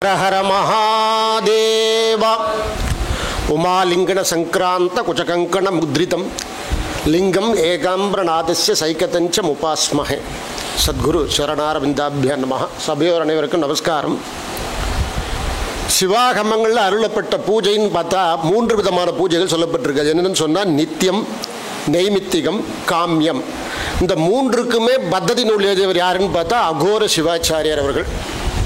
ஹர மகாதேவ. உமாலிங்கன சங்கிராந்த குச்சகங்கண முத்ரிதம் லிங்கம் ஏகாம்பிரநாதஸ்ய சைகதஞ்ச முபாஸ்மஹே. சத்குரு சரணாரவிந்தாபிய நமஹ. சபையோர் அனைவருக்கும் நமஸ்காரம். சிவாகமங்களில் அருளப்பட்ட பூஜைன்னு பார்த்தா 3 விதமான பூஜைகள் சொல்லப்பட்டிருக்கு. அது என்னென்னு சொன்னால் நித்தியம், நைமித்திகம், காமியம். இந்த 3க்குமே பத்ததி நூல் எழுதியவர் யாருன்னு பார்த்தா அகோர சிவாச்சாரியார் அவர்கள்.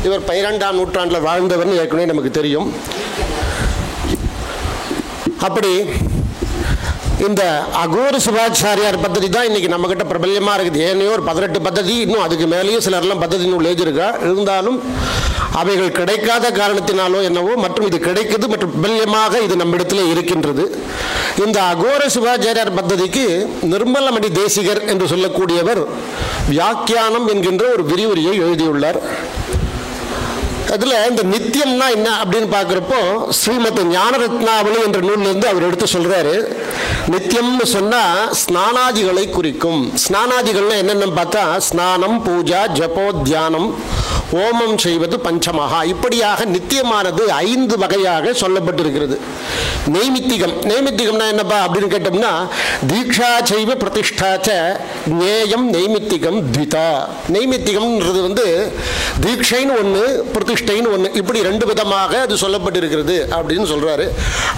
இவர் 12ஆம் நூற்றாண்டில் வாழ்ந்தவர்னு ஏற்கனவே நமக்கு தெரியும். அப்படி இந்த அகோர சிவாச்சாரியார் பദ്ധதி தான் இன்றைக்கி நம்மக்கிட்ட பிரபல்யமாக இருக்குது. ஏனையோ ஒரு 18 பദ്ധதி, இன்னும் அதுக்கு மேலேயும் சிலர்லாம் பദ്ധதி நூல் எழுதியிருக்கா. இருந்தாலும் அவைகள் கிடைக்காத காரணத்தினாலோ என்னவோ, மற்றும் இது கிடைக்குது மற்றும் பிரபல்யமாக இது நம்மிடத்தில் இருக்கின்றது. இந்த அகோர சிவாச்சாரியார் பദ്ധதிக்கு நிர்மலமணி தேசிகர் என்று சொல்லக்கூடியவர் வியாக்கியானம் என்கின்ற ஒரு விரிவுரையை எழுதியுள்ளார். அதில் இந்த நித்தியம்னா என்ன அப்படின்னு பார்க்குறப்போ ஸ்ரீமத் ஞானரத்னாவளி என்ற நூலிலிருந்து அவர் எடுத்து சொல்கிறாரு. நித்தியம்னு சொன்னால் ஸ்நானாதிகளை குறிக்கும். ஸ்நானாதிகள்னா என்னென்னு பார்த்தா ஸ்நானம், பூஜா, ஜபோ, தியானம், ஓமம் செய்வது பஞ்சமகா. இப்படியாக நித்தியமானது 5 வகையாக சொல்லப்பட்டிருக்கிறது. நைமித்திகம், நைமித்திகம்னா என்னப்பா அப்படின்னு கேட்டோம்னா தீக்ஷா செய்வ பிரதிஷ்டாச்ச ஞேயம் நைமித்திகம் த்விதா. நைமித்திகம்ன்றது தீட்சைன்னு ஒன்று, பிரதிஷ்டைன்னு ஒன்று, இப்படி 2 விதமாக அது சொல்லப்பட்டிருக்கிறது அப்படின்னு சொல்கிறாரு.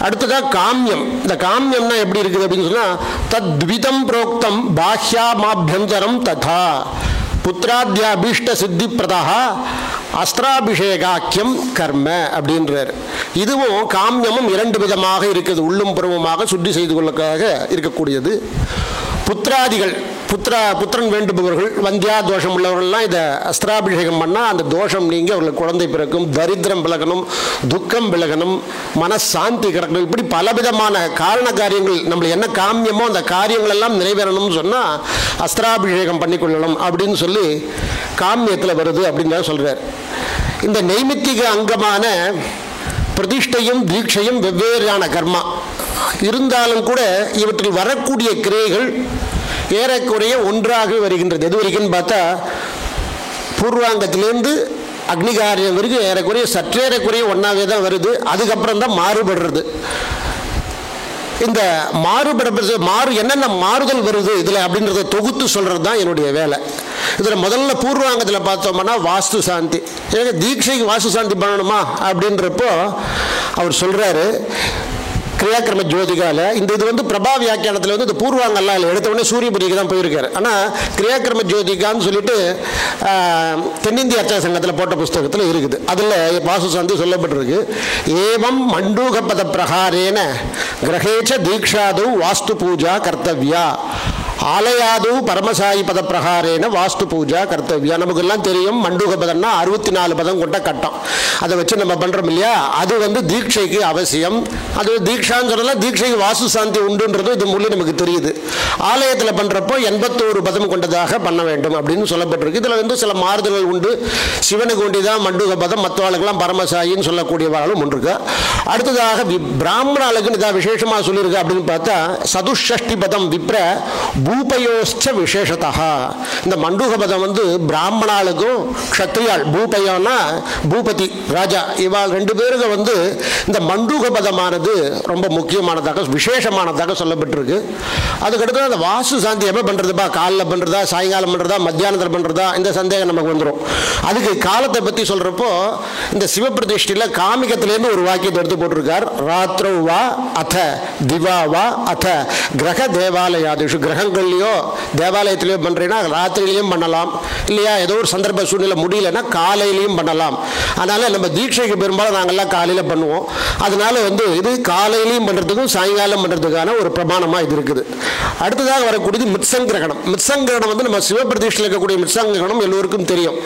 அடுத்ததாக காமியம். இந்த காமியம்னா எப்படி இருக்குது அப்படின்னு சொன்னால் தத்விதம் புரோக்தம் பாஹ்யாமாபியந்தரம் ததா புத்திராத்யாபீஷ்ட சித்தி பிரதா அஸ்திராபிஷேகாக்கியம் கர்ம அப்படின்றார். இதுவும் காமியமும் 2 விதமாக இருக்குது. உள்ளும் புறமுமாக சுத்தி செய்து கொள்ளக்காக இருக்கக்கூடியது. புத்திராதிகள், புத்திரன் வேண்டுபவர்கள், வந்தியா தோஷம் உள்ளவர்கள்லாம் இதை அஸ்திராபிஷேகம் பண்ணால் அந்த தோஷம் நீங்கி அவர்களுக்கு குழந்தை பிறக்கும், தரித்திரம் விலகணும், துக்கம் விலகணும், மனசாந்தி கிடக்கணும். இப்படி பலவிதமான காரண காரியங்கள் நம்மளுக்கு என்ன காமியமோ அந்த காரியங்கள் எல்லாம் நிறைவேறணும்னு சொன்னால் அஸ்திராபிஷேகம் பண்ணிக்கொள்ளணும் அப்படின்னு சொல்லி காமியத்தில் வருது அப்படின்னு தான் சொல்கிறார். இந்த நைமித்திக அங்கமான பிரதிஷ்டையும் தீட்சையும் வெவ்வேறான கர்மா இருந்தாலும் கூட இவற்றில் வரக்கூடிய கிரியைகள் ஏறக்குறைய ஒன்றாக வருகின்றது. எது வரைக்கும்னு பார்த்தா பூர்வாங்கத்திலேருந்து அக்னிகாரியம் வரைக்கும் ஏறக்குறைய சற்றேறக்குறைய ஒன்றாவே தான் வருது. அதுக்கப்புறம் தான் மாறுபடுறது. இந்த என்னென்ன மாறுதல் வருது இதில் அப்படின்றத தொகுத்து சொல்கிறது தான் என்னுடைய வேலை. இதில் முதல்ல பூர்வாங்கத்தில் பார்த்தோம்னா வாஸ்து சாந்தி. ஏன்னா தீட்சைக்கு வாஸ்து சாந்தி பண்ணணுமா அப்படின்றப்போ அவர் சொல்கிறாரு கிரியாக்கிரம ஜோதிகால இது பிரபா வியாக்கியானத்தில் இந்த பூர்வாங்கல்லாம் இல்லை, எடுத்த உடனே சூரியபுரிக்கு தான் போயிருக்காரு. ஆனால் கிரியாக்கிரம ஜோதிகான்னு சொல்லிட்டு தென்னிந்திய அர்ச்சக சங்கத்தில் போட்ட புஸ்தகத்தில் இருக்குது. அதில் வாசு சாந்தி சொல்லப்பட்டிருக்கு. ஏவம் மண்டூகபத பிரகாரேன கிரகேச்ச தீக்ஷாது வாஸ்து பூஜா கர்த்தவ்யா ஆலயாது பரமசாயி பத பிரகாரேன வாஸ்து பூஜா கர்த்தவ்யா. நமக்கெல்லாம் தெரியும் மண்டூகபதம்னா 64 பதம் கொண்ட கட்டம். அதை வச்சு நம்ம பண்ணுறோம் இல்லையா? அது தீட்சைக்கு அவசியம். அது தீட்சான்னு சொல்லலாம், தீட்சைக்கு வாஸ்து சாந்தி உண்டுன்றது இது மூலம் நமக்கு தெரியுது. ஆலயத்தில் பண்ணுறப்போ 81 பதம் கொண்டதாக பண்ண வேண்டும் அப்படின்னு சொல்லப்பட்டிருக்கு. இதில் சில மாறுதல்கள் உண்டு. சிவனுக்கு ஒண்டிதான் மண்டூகபதம், மற்றவாளுக்கெல்லாம் பரமசாயின்னு சொல்லக்கூடியவாளும் ஒன்றுருக்கு. அடுத்ததாக பிராமணாளுக்குன்னு இதாக விசேஷமாக சொல்லியிருக்கு அப்படின்னு பார்த்தா சதுஷ்டி பதம் விப்ர பூபயோஸ்ச விசேஷதா. இந்த மண்டூகபதம் பிராமணாளுக்கும் க்ஷத்ரியாள், பூபயோன்னா பூபதி ராஜா, இவாள் 2 பேருக்கு இந்த மண்டூகபதமானது ரொம்ப முக்கியமானதாக விசேஷமானதாக சொல்லப்பட்டிருக்கு. அதுக்கடுத்து அந்த வாஸ்து சாந்தி எப்போ பண்ணுறதுப்பா, காலையில் பண்ணுறதா, சாயங்காலம் பண்ணுறதா, மத்தியானத்தில் பண்ணுறதா, இந்த சந்தேகம் நமக்கு வந்துடும். அதுக்கு காலத்தை பற்றி சொல்கிறப்போ இந்த சிவபிரதிஷ்டியில் காமிகத்திலேருந்து ஒரு வாக்கியத்தை எடுத்து போட்டிருக்கார். ராத்திரோ வா அத திவா வா அத கிரக தேவாலயாதிஷு. கிரகங்கள்லையோ தேவாலயத்திலையோ பண்ணுறீங்கன்னா ராத்திரிலையும் பண்ணலாம், இல்லையா ஏதோ ஒரு சந்தர்ப்ப சூழ்நிலை முடியலைன்னா காலையிலையும் பண்ணலாம். அதனால் நம்ம தீட்சைக்கு பெரும்பாலும் நாங்கள்லாம் காலையில் பண்ணுவோம். அதனால இது காலையிலையும் பண்ணுறதுக்கும் சாயங்காலம் பண்ணுறதுக்கான ஒரு பிரமாணமாக இது இருக்குது. அடுத்ததாக வரக்கூடியது மித்சங்கிரகணம். மித்சங்கிரகணம் நம்ம சிவபிரதிஷ்டில் இருக்கக்கூடிய மித்சங்கிரகணம் எல்லோருக்கும் தெரியும்.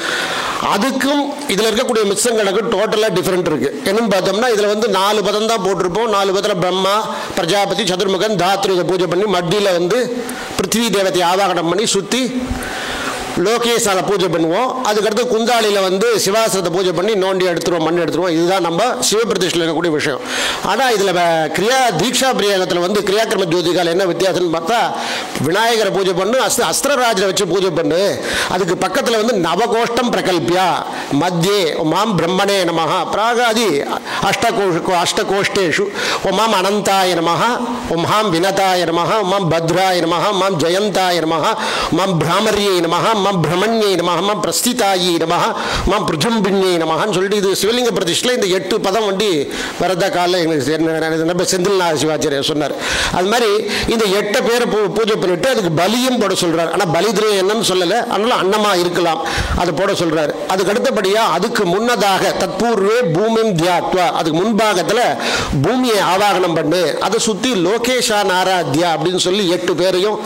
அதுக்கும் இதில் இருக்கக்கூடிய மித்சங்கிரகணம் டோட்டலாக டிஃப்ரெண்ட் இருக்குது. என்னன்னு பார்த்தோம்னா இதில் 4 பதம் தான் போட்டிருப்போம். 4 பதத்தில் பிரம்மா, பிரஜாபதி, சதுர்முகன், தாத்ரு இதை பூஜை பண்ணி மத்தியில் பிருத்திவி தேவத்தை ஆவாகனம் பண்ணி சுற்றி லோகேஷால பூஜை பண்ணுவோம். அதுக்கடுத்து குந்தாளியில் வந்து சிவாசனத்தை பூஜை பண்ணி நோண்டி எடுத்துருவோம், மண் எடுத்துருவோம். இதுதான் நம்ம சிவபிரதிஷ்டில் இருக்கக்கூடிய விஷயம். ஆனால் இதில் தீட்சா பிரியாகத்தில் வந்து கிரியாக்கிரம ஜோதிகால் என்ன வித்தியாசம்னு பார்த்தா, விநாயகரை பூஜை பண்ணு, அஸ்திரராஜரை வச்சு பூஜை பண்ணு, அதுக்கு பக்கத்தில் வந்து நவகோஷ்டம் பிரகல்பியா மத்தியே மாம் பிரம்மணே நமஹ பிராகாதி அஷ்டகோஷ்டேஷு மாம் அனந்தாய நமஹ மாம் வினதாய நமஹ மாம் பத்ராய நமஹ மாம் ஜெயந்தாய நமஹ மாம் பிராமரியை நமஹ மாம் பிரமண்யை நமஹ மாம் பிரஸ்திதாயி நமஹ மாம் பிருஜம்பிண்யை நமஹன்னு சொல்லிட்டு இது சிவலிங்க பிரதிஷ்டில் இந்த 8 பதம் வண்டி வரத காலில் எங்களுக்கு செந்தில்நாத சிவாச்சாரியர் சொன்னார். அது மாதிரி இந்த 8 பேரை பூஜை பண்ணிட்டு அதுக்கு பலியும் போட சொல்றாரு. ஆனால் பலிதிரம் என்னன்னு சொல்லலை, அதனால அன்னமா இருக்கலாம், அது போட சொல்றாரு. அதுக்கு அடுத்தபடியா அதுக்கு முன்னதாக தத்பூர்வே பூமிம் தியாத்வா, அதுக்கு முன்பாகத்தில் பூமியை ஆவாகனம் பண்ணு, அதை சுற்றி லோகேஷா நாராத்யா அப்படின்னு சொல்லி 8 பேரையும்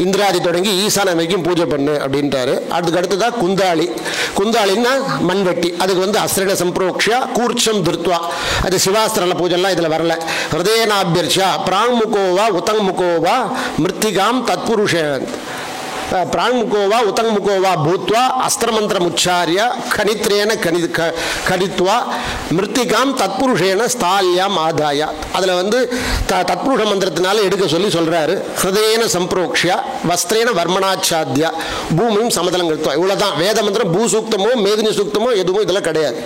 இந்திராதி தொடங்கி ஈசான வரைக்கும் பூஜை பண்ணு அப்படின்றாரு. அதுக்கு அடுத்ததான் குந்தாளி. குந்தாளின்னா மண்வெட்டி, அதுக்கு வந்து அஸ்ரேன சம்பிரோக்ஷா கூர்ச்சம் திருத்வா, அது சிவாஸ்திரல பூஜைலாம் இதில் வரல. ஹிருதயநாபியர்ஷா பிராங்முகோவா உதங்முகோவா மிருத்திகாம் தத்புருஷன் பிராங்முகோவா உதங்முகோவா பூத்வா அஸ்திரமந்திரம் உச்சாரிய கணித்ரேன கணித்வா மிருத்திகாம் தத்புருஷேன ஸ்தால்யாம் ஆதாயா. அதில் வந்து தத்புருஷ மந்திரத்தினால எடுக்க சொல்லி சொல்கிறாரு. ஹிருதயேன சம்பிரோக்ஷியா வஸ்திரேன வர்மணாச்சாத்தியா பூமியும் சமதலம் கருத்துவா. இவ்வளோதான் வேத மந்திரம். பூ சூக்தமோ மேதினி சூக்தமோ எதுவும் இதில் கிடையாது.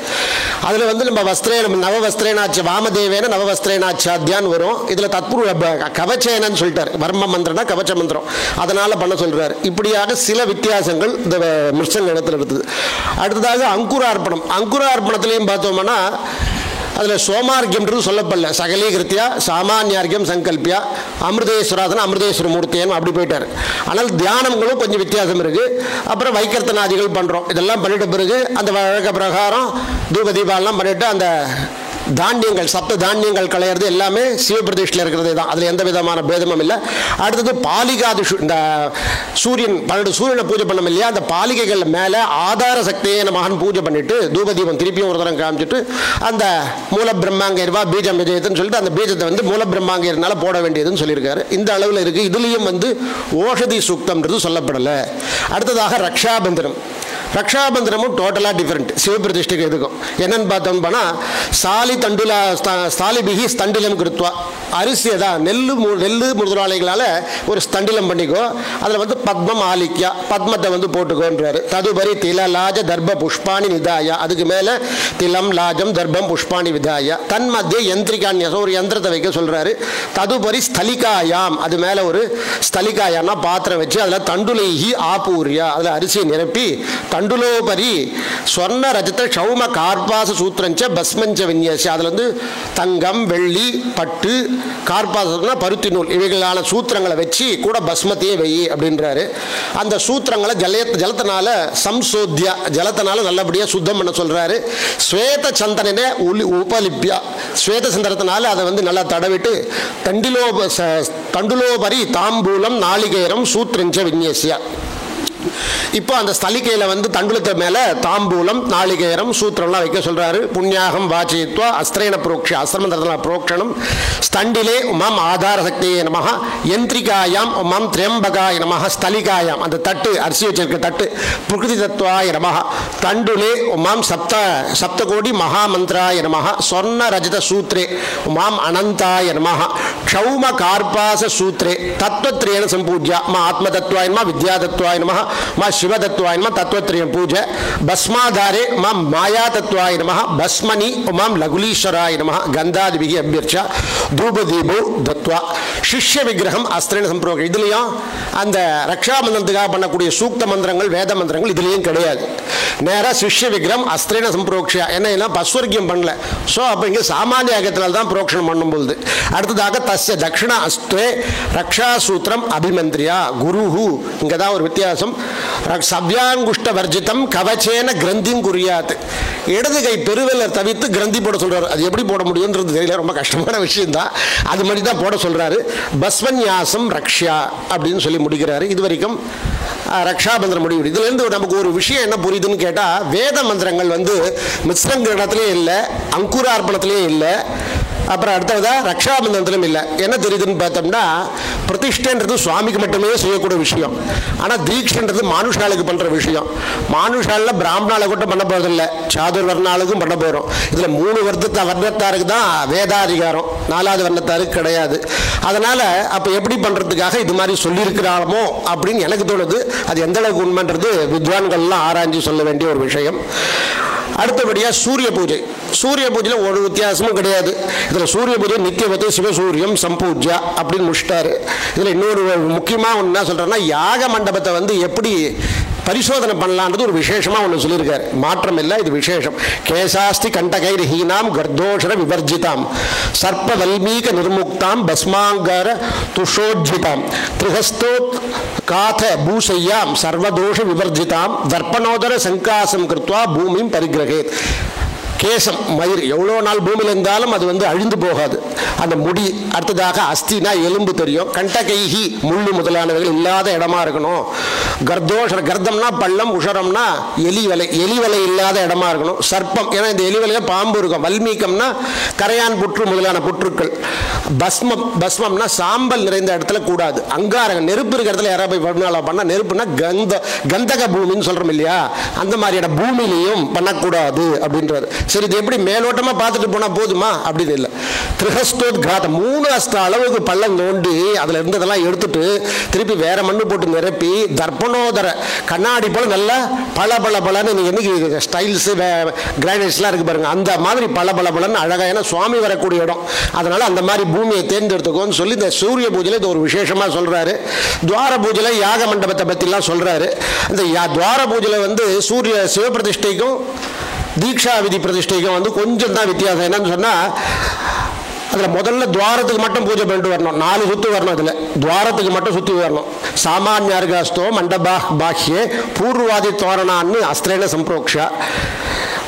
அதில் வந்து நம்ம நவவஸ்திரேனாச்ச வாமதேவேன நவவஸ்திரேனாச்சாத்தியான்னு வரும். இதில் கவச்சேனன்னு சொல்லிட்டார். வர்ம மந்திரம்னா கவச்ச மந்திரம், அதனால் பண்ண சொல்கிறார். இப்படியாக சில வித்தியாசங்கள் இந்த மிருஷங்க இடத்துல இருக்குது. அடுத்ததாக அங்குரார்ப்பணம். அங்குரார்ப்பணத்திலையும் பார்த்தோம்னா அதில் சோமார்க்கியம்ன்றது சொல்லப்படல. சகலீகிருத்தியா சாமானியார்க்கியம் சங்கல்பியா அமிர்தேஸ்வராதன அமிர்தேஸ்வர மூர்த்தியன் அப்படி போயிட்டார். ஆனால் தியானங்களும் கொஞ்சம் வித்தியாசம் இருக்குது. அப்புறம் வைக்கர்த்தனாதிகள் பண்ணுறோம். இதெல்லாம் பண்ணிட்ட பிறகு அந்த வழக்க பிரகாரம் தூப தீபாவெல்லாம் பண்ணிவிட்டு அந்த தானியங்கள் சப்த தானியங்கள் களையிறது எல்லாமே சிவபிரதிஷ்டில் இருக்கிறது தான். அதில் எந்த விதமான பேதமும் இல்லை. அடுத்தது பாலிகாதிஷு, இந்த சூரியன் 12 சூரியனை பூஜை பண்ணோம் இல்லையா, அந்த பாலிகைகள் மேலே ஆதார சக்தியை மகன் பூஜை பண்ணிட்டு தூபதீபம் திருப்பியும் ஒரு தரம் காமிச்சிட்டு அந்த மூல பிரம்மாங்கர்வா பீஜம் விஜயத்துன்னு சொல்லிட்டு அந்த பீஜத்தை வந்து மூல பிரம்மாங்கர்னால போட வேண்டியதுன்னு சொல்லியிருக்காரு. இந்த அளவில் இருக்குது. இதுலேயும் வந்து ஓஷதி சூக்தம்ன்றது சொல்லப்படலை. அடுத்ததாக ரக்ஷாபந்தனம். ரக்ஷாபந்தனமும் டோட்டலாக டிஃப்ரெண்ட் சிவபிரதிஷ்டைக்கு எதுக்கும். என்னன்னு பார்த்தோம்னா ஸ்தாலிபிகி ஸ்தண்டிலம் கிருத்வா, அரிசியை தான் நெல்லு முதலாளிகளால் ஒரு ஸ்தண்டிலம் பண்ணிக்கோ, அதில் வந்து பத்மம் ஆலிக்கியா பத்மத்தை வந்து போட்டுக்கோன்றாரு. ததுபரி திலலாஜ தர்ப புஷ்பாணி நிதாயா, அதுக்கு மேலே திலம் லாஜம் தர்பம் புஷ்பாணி விதாயா, தன் மத்திய யந்திரிகான்யாசம் ஒரு யந்திரத்தை வைக்க சொல்கிறாரு. ததுபரி ஸ்தலிகாயாம், அது மேலே ஒரு ஸ்தலிகாயான்னா பாத்திரம் வச்சு அதில் தண்டுலைஹி ஆபூரியா, அதில் அரிசியை நிரப்பி தண்டுலோபரி ஸ்வர்ண ரஜத ஷௌம கார்பாச சூத்திரஞ்ச பஸ்மஞ்ச விநியாசி, அதில் வந்து தங்கம் வெள்ளி பட்டு கார்பாசம்னா பருத்தி நூல் இவைகளான சூத்திரங்களை வச்சு கூட பஸ்மத்தையே வை அப்படின்றாரு. அந்த சூத்திரங்களை ஜலத்தினால சம்சோத்தியா ஜலத்தினால நல்லபடியாக சுத்தம் பண்ண சொல்கிறாரு. ஸ்வேத சந்தனே உபலிப்பியா, ஸ்வேத சந்திரத்தினால அதை வந்து நல்லா தடவிட்டு தண்டுலோபரி தாம்பூலம் நாளிகேரம் சூத்திரஞ்ச விநியாசியா. இப்போ அந்த ஸ்தலிக்கையில் வந்து தண்டுலத்தை மேலே தாம்பூலம் நாளிகேரம் சூத்திரம்லாம் வைக்க சொல்கிறாரு. புண்ணியாகம் வாச்சித்வா அஸ்திரேன புரோக்ஷ, அஸ்திரமந்திரத்தில் புரோக்ஷணம். ஸ்தண்டிலே உமாம் ஆதார சக்தியே நமஹ, யந்திரிகாயாம் உமாம் திரியம்பகாய நமஹ, ஸ்தலிகாயாம் அந்த தட்டு அரிசி வச்சிருக்க தட்டு பிரகிருதி தத்துவாய நமஹ, தண்டுலே உமாம் சப்தகோடி மகாமந்திராய நமஹ, சொர்ண ரஜத சூத்ரே உமாம் அனந்தாய நமஹ, க்ஷௌம கார்பாச சூத்ரே தத்வத்ரேன சம்பூஜ்யா மா ஆத்மதத்வாய நமஹ, வித்யாதத்வாய நமஹ, மா சிவதத்வாய நமஹ, தத்வத்ரயம் பூஜை. பஸ்மாதாரே மாம் மாயா தத்வாய நமஹ, பஸ்மனி மாம் லகுலீஸ்வராய நமஹ, கந்தாதிபிகி அபியர்ச்சா தூபதீபோ தத்வா. சிஷ்ய விக்கிரகம் அஸ்திரேன சம்பிரோகம். இதுலேயும் அந்த ரக்ஷாபந்தனத்துக்காக பண்ணக்கூடிய சூக்த மந்திரங்கள் வேத மந்திரங்கள் இதுலேயும் கிடையாது. நேராக சிஷ்ய விக்கிரகம் அஸ்திரேன சம்பிரோக்ஷா. என்ன பஸ்வர்க்கியம் பண்ணல. ஸோ அப்போ இங்கே சாமானிய அகத்தினால் தான் புரோக்ஷணம் பண்ணும்போது. அடுத்ததாக தஸ்ய தட்சிண அஸ்தே ரக்ஷா சூத்திரம் அபிமந்திரியா குருஹு. இங்கே தான் ஒரு வித்தியாசம். சவ்யாங்குஷ்ட வர்ஜிதம் கவச்சேன கிரந்தியும் குறியாத்து. இடது கை பெருவெல்ல தவிர்த்து கிரந்தி போட சொல்றாரு. அது எப்படி போட முடியும்ன்றது தெரியல, ரொம்ப கஷ்டமான விஷயம் தான். அது மாதிரி தான் போட சொல்றாரு. பஸ்வன்யாசம் ரக்ஷா அப்படின்னு சொல்லி முடிக்கிறாரு. இது வரைக்கும் ரக்ஷாபந்திரம் முடிவு. இதுலேருந்து நமக்கு ஒரு விஷயம் என்ன புரியுதுன்னு கேட்டால், வேத மந்திரங்கள் வந்து மிஸ்ரங்கிரணத்திலே இல்லை, அங்குரார்ப்பணத்திலே இல்லை, அப்புறம் அடுத்ததா ரக்ஷாபந்தனத்திலும் இல்லை. என்ன தெரியுதுன்னு பார்த்தோம்னா, பிரதிஷ்டைன்றது சுவாமிக்கு மட்டுமே செய்யக்கூடிய விஷயம். ஆனால் தீட்சைன்றது மானுஷாளுக்கு பண்ணுற விஷயம். மானுஷாலில் பிராமணால கூட பண்ண போகிறதில்லை, சாதுர் வர்ணாளுக்கும் பண்ண போகிறோம். இதில் 3 வர்ணத்தாருக்கு தான் வேதாதிகாரம், 4வது வர்ணத்தாருக்கு கிடையாது. அதனால் அப்போ எப்படி பண்ணுறதுக்காக இது மாதிரி சொல்லியிருக்கிறாமோ அப்படின்னு எனக்கு தோணுது. அது எந்த அளவுக்கு உண்மைன்றது வித்வான்கள்லாம் ஆராய்ச்சி சொல்ல வேண்டிய ஒரு விஷயம். அடுத்தபடியாக சூரிய பூஜை. சூரிய பூஜையில் ஒரு வித்தியாசமும் கிடையாது. இதில் சூரிய பூஜை நித்தியவத்து சிவசூரியம் சம்பூஜ்யா அப்படின்னு முடிச்சிட்டாரு. இதில் இன்னொரு முக்கியமாக ஒன்று என்ன சொல்கிறேன்னா, யாக மண்டபத்தை எப்படி பரிசோதனை பண்ணலான்றது ஒரு விசேஷமாக ஒன்று சொல்லியிருக்காரு. மாற்றம் இல்லை, இது விசேஷம். கேசாஸ்தி கண்டகைர் ஹீனாம் கர்தோஷர விவர்ஜிதாம் சர்ப்ப வல்மீக நிர்முக்தாம் பஸ்மாங்கர துஷோஜிதாம் திரிஹஸ்தோத் காத பூசையாம் சர்வதோஷ விவர்ஜிதாம் தர்ப்பணோதர சங்காசம் கிருத்வா பூமியும் பரிகிரகேத். கேசம் மயிர் எவ்வளோ நாள் பூமியில் இருந்தாலும் அது அழிந்து போகாது, அந்த முடி. அடுத்ததாக அஸ்தினா எலும்பு தெரியும். கண்டகைஹி முள்ளு முதலானவைகள் இல்லாத இடமா இருக்கணும். கர்தோஷர கர்தம்னா பள்ளம், உஷரம்னா எலிவலை, எலிவலை இல்லாத இடமா இருக்கணும். சர்ப்பம், ஏன்னா இந்த எலிவலையில் பாம்பு இருக்கும். வல்மீகம்னா கரையான் புற்று முதலான புற்றுக்கள். பஸ்மம், பஸ்மம்னா சாம்பல் நிறைந்த இடத்துல கூடாது. அங்காரகம் நெருப்பு இருக்கிற இடத்துல யாராவது போய் பண்ணாலும் பண்ணால் நெருப்புனா கந்தக பூமின்னு சொல்கிறோம் இல்லையா, அந்த மாதிரியான பூமியிலையும் பண்ணக்கூடாது அப்படின்றாரு. சரி, இது எப்படி மேலோட்டமாக பார்த்துட்டு போனால் போதுமா அப்படின்னு இல்லை. திரிஹஸ்தோத் காதம் 3 அஸ்த அளவுக்கு பள்ளம் தோண்டி அதில் இருந்ததெல்லாம் எடுத்துட்டு திருப்பி வேற மண்ணு போட்டு நிரப்பி தர்ப்பணோதர கண்ணாடி போல நல்லா பளபளன்னு நீங்கள் என்னைக்கு ஸ்டைல்ஸு கிரானைட்ஸ்லாம் இருக்கு பாருங்க, அந்த மாதிரி பளபளன்னு அழகாக, ஏன்னா சுவாமி வரக்கூடிய இடம், அதனால அந்த மாதிரி பூமியை தேர்ந்தெடுத்துக்கோன்னு சொல்லி இந்த சூரிய பூஜையில் இது ஒரு விசேஷமாக சொல்கிறாரு. துவார பூஜையில் யாக மண்டபத்தை பற்றிலாம் சொல்கிறாரு. இந்த துவார பூஜையில் சூரிய சிவபிரதிஷ்டைக்கும் தீக்ஷா விதி பிரதிஷ்டைக்கும் கொஞ்சம் தான் வித்தியாசம். என்னன்னு சொன்னால், அதில் முதல்ல துவாரத்துக்கு மட்டும் பூஜை பண்ணிட்டு வரணும். 4 சுற்று வரணும். அதில் துவாரத்துக்கு மட்டும் சுற்றி வரணும். சாமானியார்காஸ்தோ மண்டபா பாஹ்யே பூர்வாதி தோரணான்னு அஸ்திரேன சம்பிரோக்ஷா.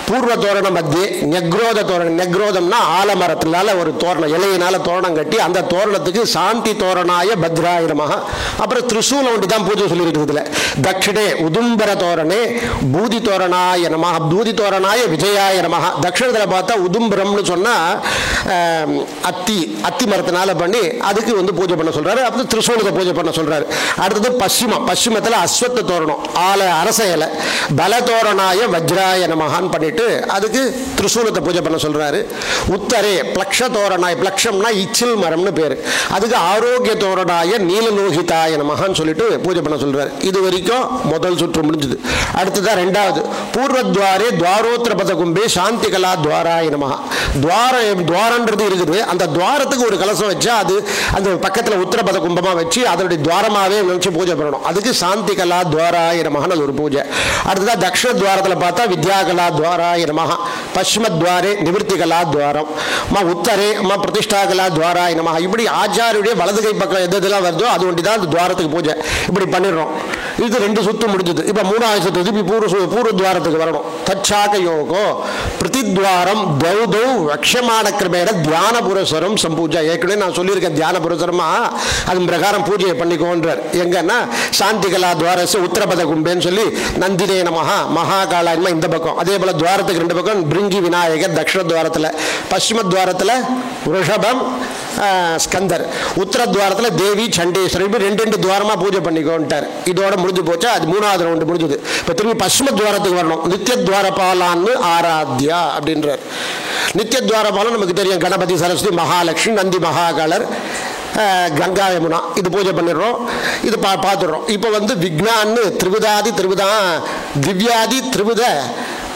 பூர்வ தோரண மத்தியே நெக்ரோத தோரணம். நெக்ரோதம்னா ஆலமரத்தினால ஒரு தோரணம், இலையினால தோரணம் கட்டி அந்த தோரணத்துக்கு சாந்தி தோரணாய பத்ராய நமஹ. அப்புறம் திரிசூலம் ஒன்று தான் பூஜை சொல்லியிருக்குதுல. தட்சிணே உதும்பர தோரணே பூதி தோரணாய நமஹ, பூதி தோரணாய விஜயாய நமஹ. தட்சிணத்தில் பார்த்தா உதும்பரம்னு சொன்னால் அத்தி மரத்தினால பண்ணி அதுக்கு பூஜை பண்ண சொல்கிறாரு. அப்புறம் திரிசூலத்தை பூஜை பண்ண சொல்கிறாரு. அடுத்தது பশ্চিமம். பশ্চিமத்தில் அஸ்வத்த தோரணம், அரச இலை. பல தோரணாய வஜ்ராய நமஹான்னு பண்ணிட்டு அதுக்கு திரிசூலத்தை பூஜை பண்ண சொல்றாரு. உத்தரே பிளக்ஷ தோரணாய, பிளக்ஷம்னா இச்சில் மரம்னு பேரு, அதுக்கு ஆரோக்கிய தோரணாய நீலலோகிதாய நமஹான்னு சொல்லிட்டு பூஜை பண்ண சொல்றாரு. இது வரைக்கும் முதல் சுற்று முடிஞ்சது. அடுத்ததான் 2வது பூர்வத்வாரே துவாரோத்திர பத கும்பே சாந்தி கலா துவாராய நமஹ. துவாரன்றது இருக்குது, அந்த துவாரத்துக்கு ஒரு கலசம் வச்சா அது அந்த பக்கத்தில் உத்தரபத கும்பமா வச்சு அதனுடைய துவாரமாவே நினைச்சு பூஜை பண்ணணும். அதுக்கு சாந்தி கலா துவாராய நமஹான்னு ஒரு பூஜை. அடுத்ததான் தட்சிண துவாரத்தில் பார்த்தா வித்யா கலா துவாராய நமஹ. பশ্চিமத்வாரே நிவர்த்தி கலா துவாரம். உத்தரே பிரதிஷ்டா கலா துவாராய நமஹ. இப்படி ஆச்சாரியுடைய வலது கை பக்கம் எதெல்லாம் வருதோ அது ஒண்டி தான் அந்த துவாரத்துக்கு பூஜை. இப்படி பண்ணிடுறோம். இது 2 சுத்து முடிஞ்சது. இப்போ 3வது சுத்து திருப்பி பூர்வ துவாரத்துக்கு வரணும். தச்சாக யோகோ பிரதித்வாரம் தௌதௌ வக்ஷமான கிரமேட தியான புரஸ்வரம் சம்பூஜா. ஏற்கனவே நான் சொல்லியிருக்கேன், தியான புரஸ்வரமா அது பிரகாரம் பூஜையை பண்ணிக்கோன்றார். எங்கன்னா சாந்தி கலா துவாரச உத்தரபத கும்பேன்னு சொல்லி நந்தினே நமஹ மகாகாலாயமா இந்த பக்கம். அதே போல துவாரத்துக்கு 2 பக்கம் பிருங்கி விநாயகர் தட்சிண துவாரத்தில், பশ্চিம துவாரத்தில் ரிஷபம் ஸ்கந்தர், உத்தர துவாரத்தில் தேவி சண்டேஸ்வரர். இப்படி 2 துவாரமாக பூஜை பண்ணிக்கோன்ட்டார். இதோட முடிஞ்சு போச்சா, அது 3வது ரவுண்டு முடிஞ்சது. இப்போ திரும்பி பশ্চিம துவாரத்துக்கு வரணும். நித்திய துவாரபாலான்னு ஆராத்யா அப்படின்றார். நித்திய துவாரபாலம் நமக்கு தெரியும், கணபதி சரஸ்வதி மகாலட்சுமி நந்தி மகாகாலர் கங்கா யமுனா. இது பூஜை பண்ணிடுறோம். இது பார்த்துடுறோம். இப்போ விக்னான்னு திரிவிதா திவ்யாதி திரிவித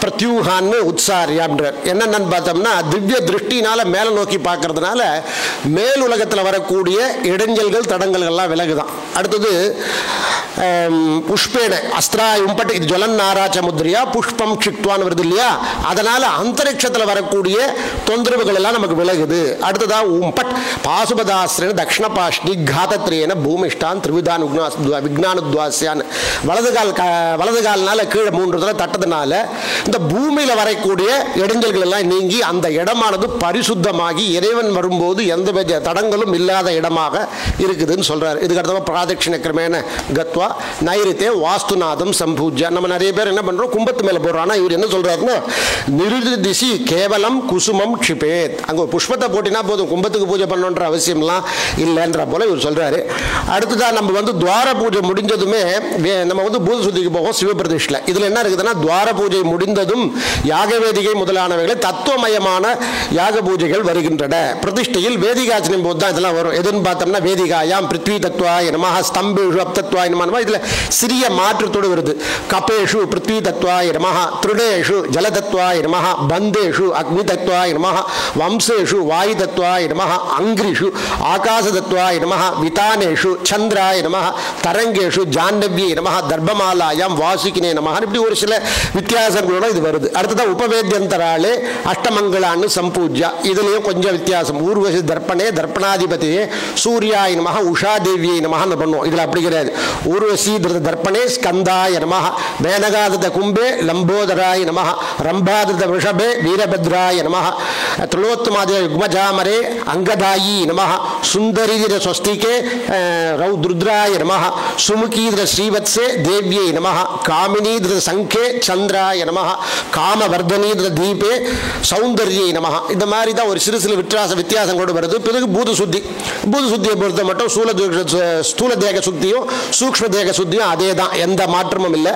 பிரத்யூகான்னு உற்சாரியான்றார். என்னென்னு பார்த்தோம்னா, திவ்ய திருஷ்டினால மேலே நோக்கி பார்க்கறதுனால மேல் உலகத்தில் வரக்கூடிய இடைஞ்சல்கள் தடங்கல்கள்லாம் விலகுதான். அடுத்தது புஷ்பேன அஸ்திரா உம்பட்டு, இது ஜொலன் நாராச்ச முத்ரியா புஷ்பம் க்ஷிக்வான்னு வருது இல்லையா, அதனால அந்தரிக்ஷத்தில் வரக்கூடிய தொந்தரவுகள் எல்லாம் நமக்கு விலகுது. அடுத்ததான் உம்பட் பாசுபதாஸ்திரேன தக்ஷண பாஷ்டி காதத்ரேன பூமிஷ்டான் திரிவிதான் விக்னானுத்வாசியான். வலது கால்னால கீழே 3 தடவை தட்டதுனால இந்த பூமியில் வரக்கூடிய இடைஞ்சல்கள் எல்லாம் நீங்கி அந்த இடமானது பரிசுத்தமாகி இறைவன் வரும்போது எந்த வித தடங்களும் இல்லாத இடமாக இருக்குதுன்னு சொல்றாரு. இதுக்கு அடுத்த பிராதட்சிண கிரமேண கத்வா நைரித்தே வாஸ்துநாதம் சம்பூஜ்யா. நம்ம நிறைய பேர் என்ன பண்றோம், கும்பத்து மேல போடுறோம். ஆனா இவர் என்ன சொல்றாருன்னா, நிருதிசி கேவலம் குசுமம் க்ஷிபேத். அங்க ஒரு புஷ்பத்தை போட்டினா போதும், கும்பத்துக்கு பூஜை பண்ணணுன்ற அவசியம்லாம் இல்லைன்ற போல இவர் சொல்றாரு. அடுத்ததான் நம்ம வந்து துவார பூஜை முடிஞ்சதுமே நம்ம வந்து பூத சுத்திக்கு போவோம் சிவபிரதிஷ்டில். இதுல என்ன இருக்குதுன்னா, துவார பூஜை முடிந்ததும் யாக வேதிகை முதலானவைகளை தத்துவமயமான யாக பூஜைகள் வருகின்றன. பிரதிஷ்டையில் வேதிகாச்சனம் போது தான் இதெல்லாம் வரும். எதுன்னு பார்த்தோம்னா, வேதிகாயாம் பிருத்வி தத்துவாய நமஹ, ஸ்தம்பேஷு அப்தத்வாய நமஹ. இதுல சிறிய மாற்றத்தோடு வருது. கபேஷு பிருத்வி தத்துவாய நமஹ, திருடேஷு ஜலதத்வாய நமஹ, பந்தேஷு அக்னி தத்துவாய நமஹ, வம்சேஷு வாயு தத்துவாய நமஹ, அங்கிரிஷு ஆகாச தத்துவாய நமஹ, விதானேஷு சந்திராய நமஹ, தரங்கேஷு ஜான்னவ்யே நமஹ, தர்பமாலாயாம் வாசுகினே நமஹ. இப்படி ஒரு சில வித்தியாசங்களோட இது வருது. அடுத்ததான் உபவேத்யந்தராளே அஷ்டமங்களான்னு சம்பூஜ்யா. இதுலயும் கொஞ்சம் வித்தியாசம். ஊர்வசி தர்ப்பணே தர்ப்பணாதிபதியே சூர்யாய நமஹ, உஷா தேவியை நமஹன்னு பண்ணுவோம். இதுல அப்படி கிடையாது. ஊர்வசி தர்ப்பணே ஸ்கந்தாய நமஹ, மேனகாத கும்பே லம்போதராய நமஹ, ரம்பாத விஷபே வீரபத்ராய நமஹ, திலோத்தமாத யுக்மஜாமரே அங்கதாயி நமஹ, சுந்தரீர ஸ்வஸ்திகே ரௌத்ருத்ராய நமஹ, சுமுகீர ஸ்ரீவத்ஸே தேவ்யை நமஹ, காமினீர சங்கே சந்திராய நமஹ, காமவர்தனீர தீபே சௌந்தர்யை நமஹ. இந்த மாதிரி தான் ஒரு சிறு சிறு வித்தியாசம் கூட வருது. பிறகு பூத சுத்தி. பூத சுத்தியை பொறுத்த மட்டும் ஸ்தூல தேக சுத்தியும் சூக்ஷ்ம தேக சுத்தியும் அதே தான், எந்த மாற்றமும் இல்லை.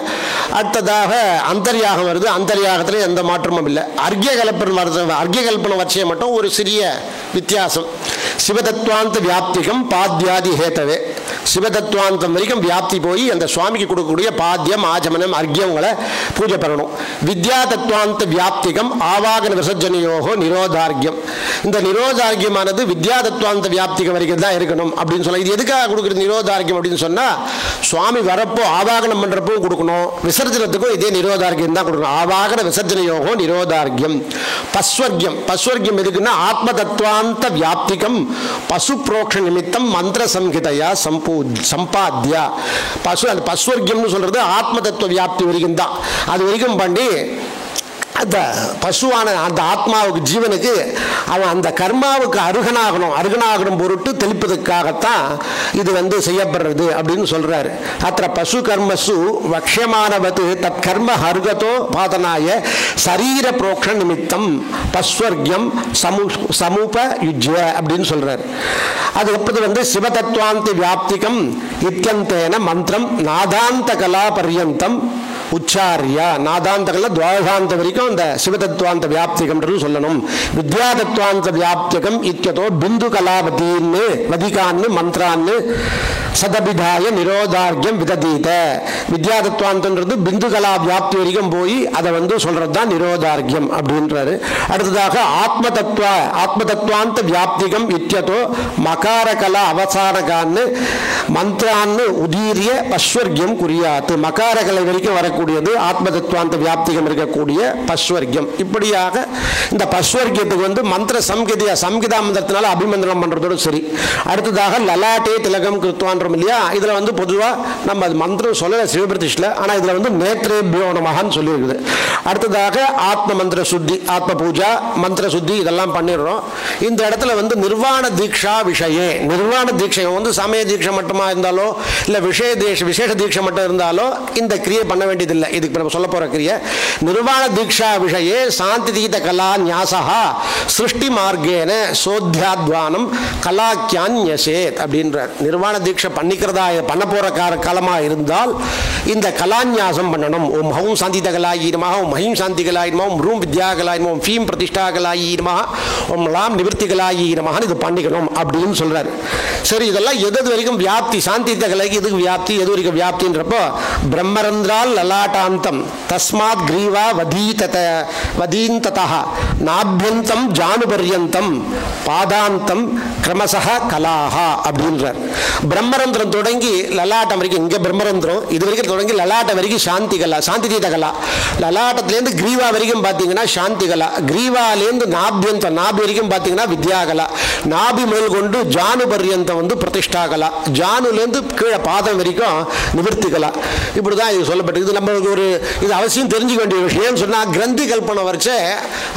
அடுத்ததாக அந்தர்யாகம் வருது. அந்தர்யாகத்தில் எந்த மாற்றமும் இல்லை. அர்க்கிய கல்பனை வச்சே மட்டும் ஒரு சிறிய வித்தியாசம். சிவதத்வாந்த வியாப்திகம் பாத்தியாதி ஹேத்தவே. சிவதத்வாந்தம் வரைக்கும் வியாப்தி போய் அந்த சுவாமிக்கு கொடுக்கக்கூடிய பாத்தியம் ஆச்சமனம் அர்க்கியங்களை பூஜை பண்ணணும். வித்யா தத்வாந்த வியாப்திகம் ஆவாகன விசர்ஜனையோகோ நிரோதார்க்கியம். இந்த நிரோதார்க்கியமானது வித்யா தத்வாந்த வியாப்திகம் வரைக்கும் தான் இருக்கணும் அப்படின்னு சொல்ல. இது எதுக்காக கொடுக்குறது நிரோதார்க்கியம் அப்படின்னு சொன்னா, சுவாமி வரப்போ ஆவாகனம் பண்றப்போ கொடுக்கணும், விசர்ஜனத்துக்கும் இதே நிரோதார்க்கியம் தான் கொடுக்கணும். ஆவாகன விசர்ஜனையோகோ நிரோதார்க்கியம். பஸ்வர்க்கியம். பஸ்வர்க்கியம் எதுக்குன்னா, ஆத்ம தத்வாந்த வியாப்திகம் பசு புரோக்ஷ நிமித்தம் மந்திர சம்ஹிதையா சம்பாத்தியா. பஸ்வர்க்கியம்னு சொல்றது ஆத்ம தத்துவ வியாப்தி வரைக்கும் தான். அது வரைக்கும் பண்ணி அந்த பசுவான அந்த ஆத்மாவுக்கு ஜீவனுக்கு அவன் அந்த கர்மாவுக்கு அருகனாகணும் பொருட்டு தெளிப்பதற்காகத்தான் இது வந்து செய்யப்படுறது அப்படின்னு சொல்றாரு. அத்த பசு கர்மசு வக்ஷமானவது தத் கர்ம ஹர்கதோ பாதனாய சரீர புரோக்ஷ நிமித்தம் பஸ்வர்க்கியம் சமுபயுஜ்ய அப்படின்னு சொல்றாரு. அதுக்கப்புறம் வந்து சிவதத்வாந்த வியாப்திகம் இத்தியந்தேன மந்திரம் நாதாந்த கலா பர்யந்தம் உச்சாரியா. நாதாந்தகல்ல துவாதாந்த வரைக்கும் அந்த சிவதத்வாந்த வியாப்திகம்ன்றது சொல்லணும். வித்யா தத்வாந்த வியாப்திகம் இத்தியதோ பிந்து கலாவதின்னு வதிகான்னு மந்திரான்னு சதபிதாய நிரோதார்க்கியம் விததீத. வித்யா தத்வாந்தன்றது பிந்து கலா வியாப்தி வரைக்கும் போய் அதை வந்து சொல்றது தான் நிரோதார்க்கியம் அப்படின்றாரு. அடுத்ததாக ஆத்ம தத்வாந்த வியாப்திகம் இத்தியதோ மகார கலா அவசாரகான்னு மந்திரான்னு உதீரிய பஸ்வர்க்கியம் குறியாத்து. மகார கலை வரைக்கும் வரக்கூடியது ஆத்ம தத்துவாந்த வியாப்திகம் இருக்கக்கூடிய பஸ்வர்க்கியம். இப்படியாக இந்த பஸ்வர்க்கியத்துக்கு வந்து மந்திர சம்கிதா மந்திரத்தினால அபிமந்திரம் பண்றதோடு சரி. அடுத்ததாக லலாட்டே திலகம் கிருத்வான்றோம் இல்லையா, இதுல வந்து பொதுவா நம்ம அது மந்திரம் சொல்லல சிவபிரதிஷ்டில, ஆனா இதுல வந்து நேத்ரேபியோ நமஹன்னு சொல்லி இருக்குது. அடுத்ததாக ஆத்ம மந்திர சுத்தி, ஆத்ம பூஜா மந்திர சுத்தி இதெல்லாம் பண்ணிடுறோம். இந்த இடத்துல வந்து நிர்வாண தீட்சா விஷயே, நிர்வாண தீட்சை வந்து சமய தீட்சை மட்டுமா இருந்தாலோ இல்ல விசேஷ தீட்சை மட்டும் இருந்தாலோ இந்த கிரியை பண்ண வேண்டியதில்லை. இதுக்கு நம்ம சொல்ல போற கிரியை நிர்வாண தீட்சா விஷயே சாந்தி தீத கலா ஞாசா சிருஷ்டி மார்க்கேன சோத்யாத்வானம் கலாக்கியான்யசேத் அப்படின்றார். நிர்வாண தீட்சை பண்ணிக்கிறதா பண்ண போற காலமா இருந்தால் இந்த கலாநியாசம் பண்ணணும். ஓம் ஹௌம் சாந்தி தகலாயி நமஹ, ஓம் ஹைம் சாந்தி கலாயி நமஹ, ஓம் ரூம் வித்யா கலாயி நமஹ, ஓம் ஃபீம் பிரதிஷ்டா கலாயி நமஹ, ஓம் லாம் நிவர்த்தி கலாயி நமஹ இது பண்ணிக்கணும் அப்படின்னு சொல்றாரு. சரி, இதெல்லாம் எது வரைக்கும் வியாப்தி? சாந்தி தகலைக்கு எதுக்கு வியாப்தி, எது வரைக்கும் வியாப்தின்றப்போ பிரம்மரந்திரால் லலாட்டாந்தம் தஸ்மாத் கிரீவா வதீந்ததா நாபியந்தம் ஜானுபர்யந்தம் பாதாந்தம் கிரமசஹ கலாஹா அப்படின்றார். பிரம்மரந்திரம் தொடங்கி லலாட்டம் வரைக்கும், இங்க பிரம்மரந்திரம் இது வரைக்கும் தொடங்கி லலாட்டம் வரைக்கும் சாந்தி கலா, சாந்தி தீத கலா. லலாட்டத்திலேருந்து கிரீவா வரைக்கும் பார்த்தீங்கன்னா சாந்தி கலா, கிரீவாலேருந்து நாபியந்தம் நாபி வரைக்கும் பார்த்தீங்கன்னா வித்யாகலா, நாபி முதல் கொண்டு ஜானு பர்யந்தம் வந்து பிரதிஷ்டா கலா, ஜானுலேருந்து கீழே பாதம் வரைக்கும் நிவர்த்தி கலா. இப்படிதான் இது சொல்லப்பட்டது. இது நம்ம ஒரு இது அவசியம் தெரிஞ்சுக்க வேண்டிய விஷயம் சொன்னால், கிரந்தி கல்பனை வரைச்ச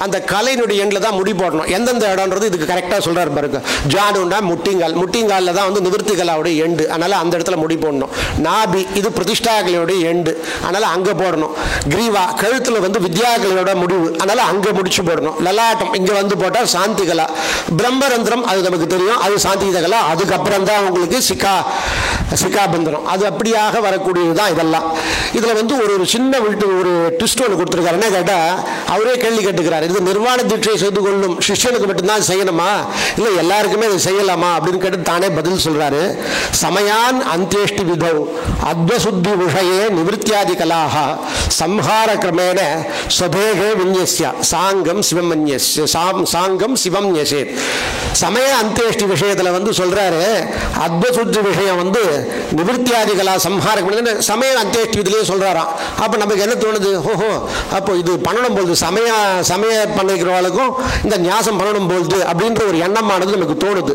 அந்த கலையினுடைய எண்ணில் தான் முடி போடணும். எந்தெந்த இடம்ன்றது இதுக்கு கரெக்டாக சொல்கிறார் பாருங்க. ஜாடுன்னா முட்டிங்காலில் தான் வந்து நிவர்த்திகளாவுடைய எண்டு, அதனால் அந்த இடத்துல முடி போடணும். நாபி இது பிரதிஷ்டாகலையோடைய எண்டு, அதனால் அங்கே போடணும். கிரீவா கழுத்தில் வந்து வித்யாகலையோட முடிவு, அதனால் அங்கே முடிச்சு போடணும். லலாட்டம் இங்கே வந்து போட்டால் சாந்தி கலா. பிரம்மரந்திரம் அது நமக்கு தெரியும், அது சாந்தி கலா. அதுக்கப்புறம் தான் உங்களுக்கு சிக்காபந்தனம், அது அப்படியாக வரக்கூடியது தான் இதெல்லாம். இதில் வந்து ஒரு சின்ன ஒரு ட்விஸ்ட் ஒன்று கொடுத்துருக்காரு. என்ன கேட்டால், அவரே கேள்வி கேட்டுக்கிறார், இது நிர்வாண தீட்சை செய்து கொள்ளும் சிஷ்யனுக்கு மட்டும்தான் செய்யணுமா, இல்லை எல்லாருக்குமே இது செய்யலாமா அப்படின்னு கேட்டு தானே பதில் சொல்றாரு. சமயான் அந்தியேஷ்டி விதௌ அத்வசுத்தி விஷயே நிவர்த்தியாதி கலாக சம்ஹார கிரமேண ஸ்வதேகே விநியஸ்ய சாங்கம் சிவம் யசே. சமய அந்தியேஷ்டி விஷயத்தில் வந்து சொல்றாரு, அத்வசுத்தி விஷயம் வந்து நிவர்த்தியாதி கலா சம்ஹார சமய அந்தியேஷ்டி இதுலேயே சொல்றாராம். அப்போ நமக்கு என்ன தோணுது, ஓஹோ அப்போ இது பண்ணணும் போது சமய பண்ணிக்கிறவங்களுக்கும் இந்த ஞாசம் பண்ணணும் போது அப்படின்ற ஒரு எண்ணமானது நமக்கு தோணுது.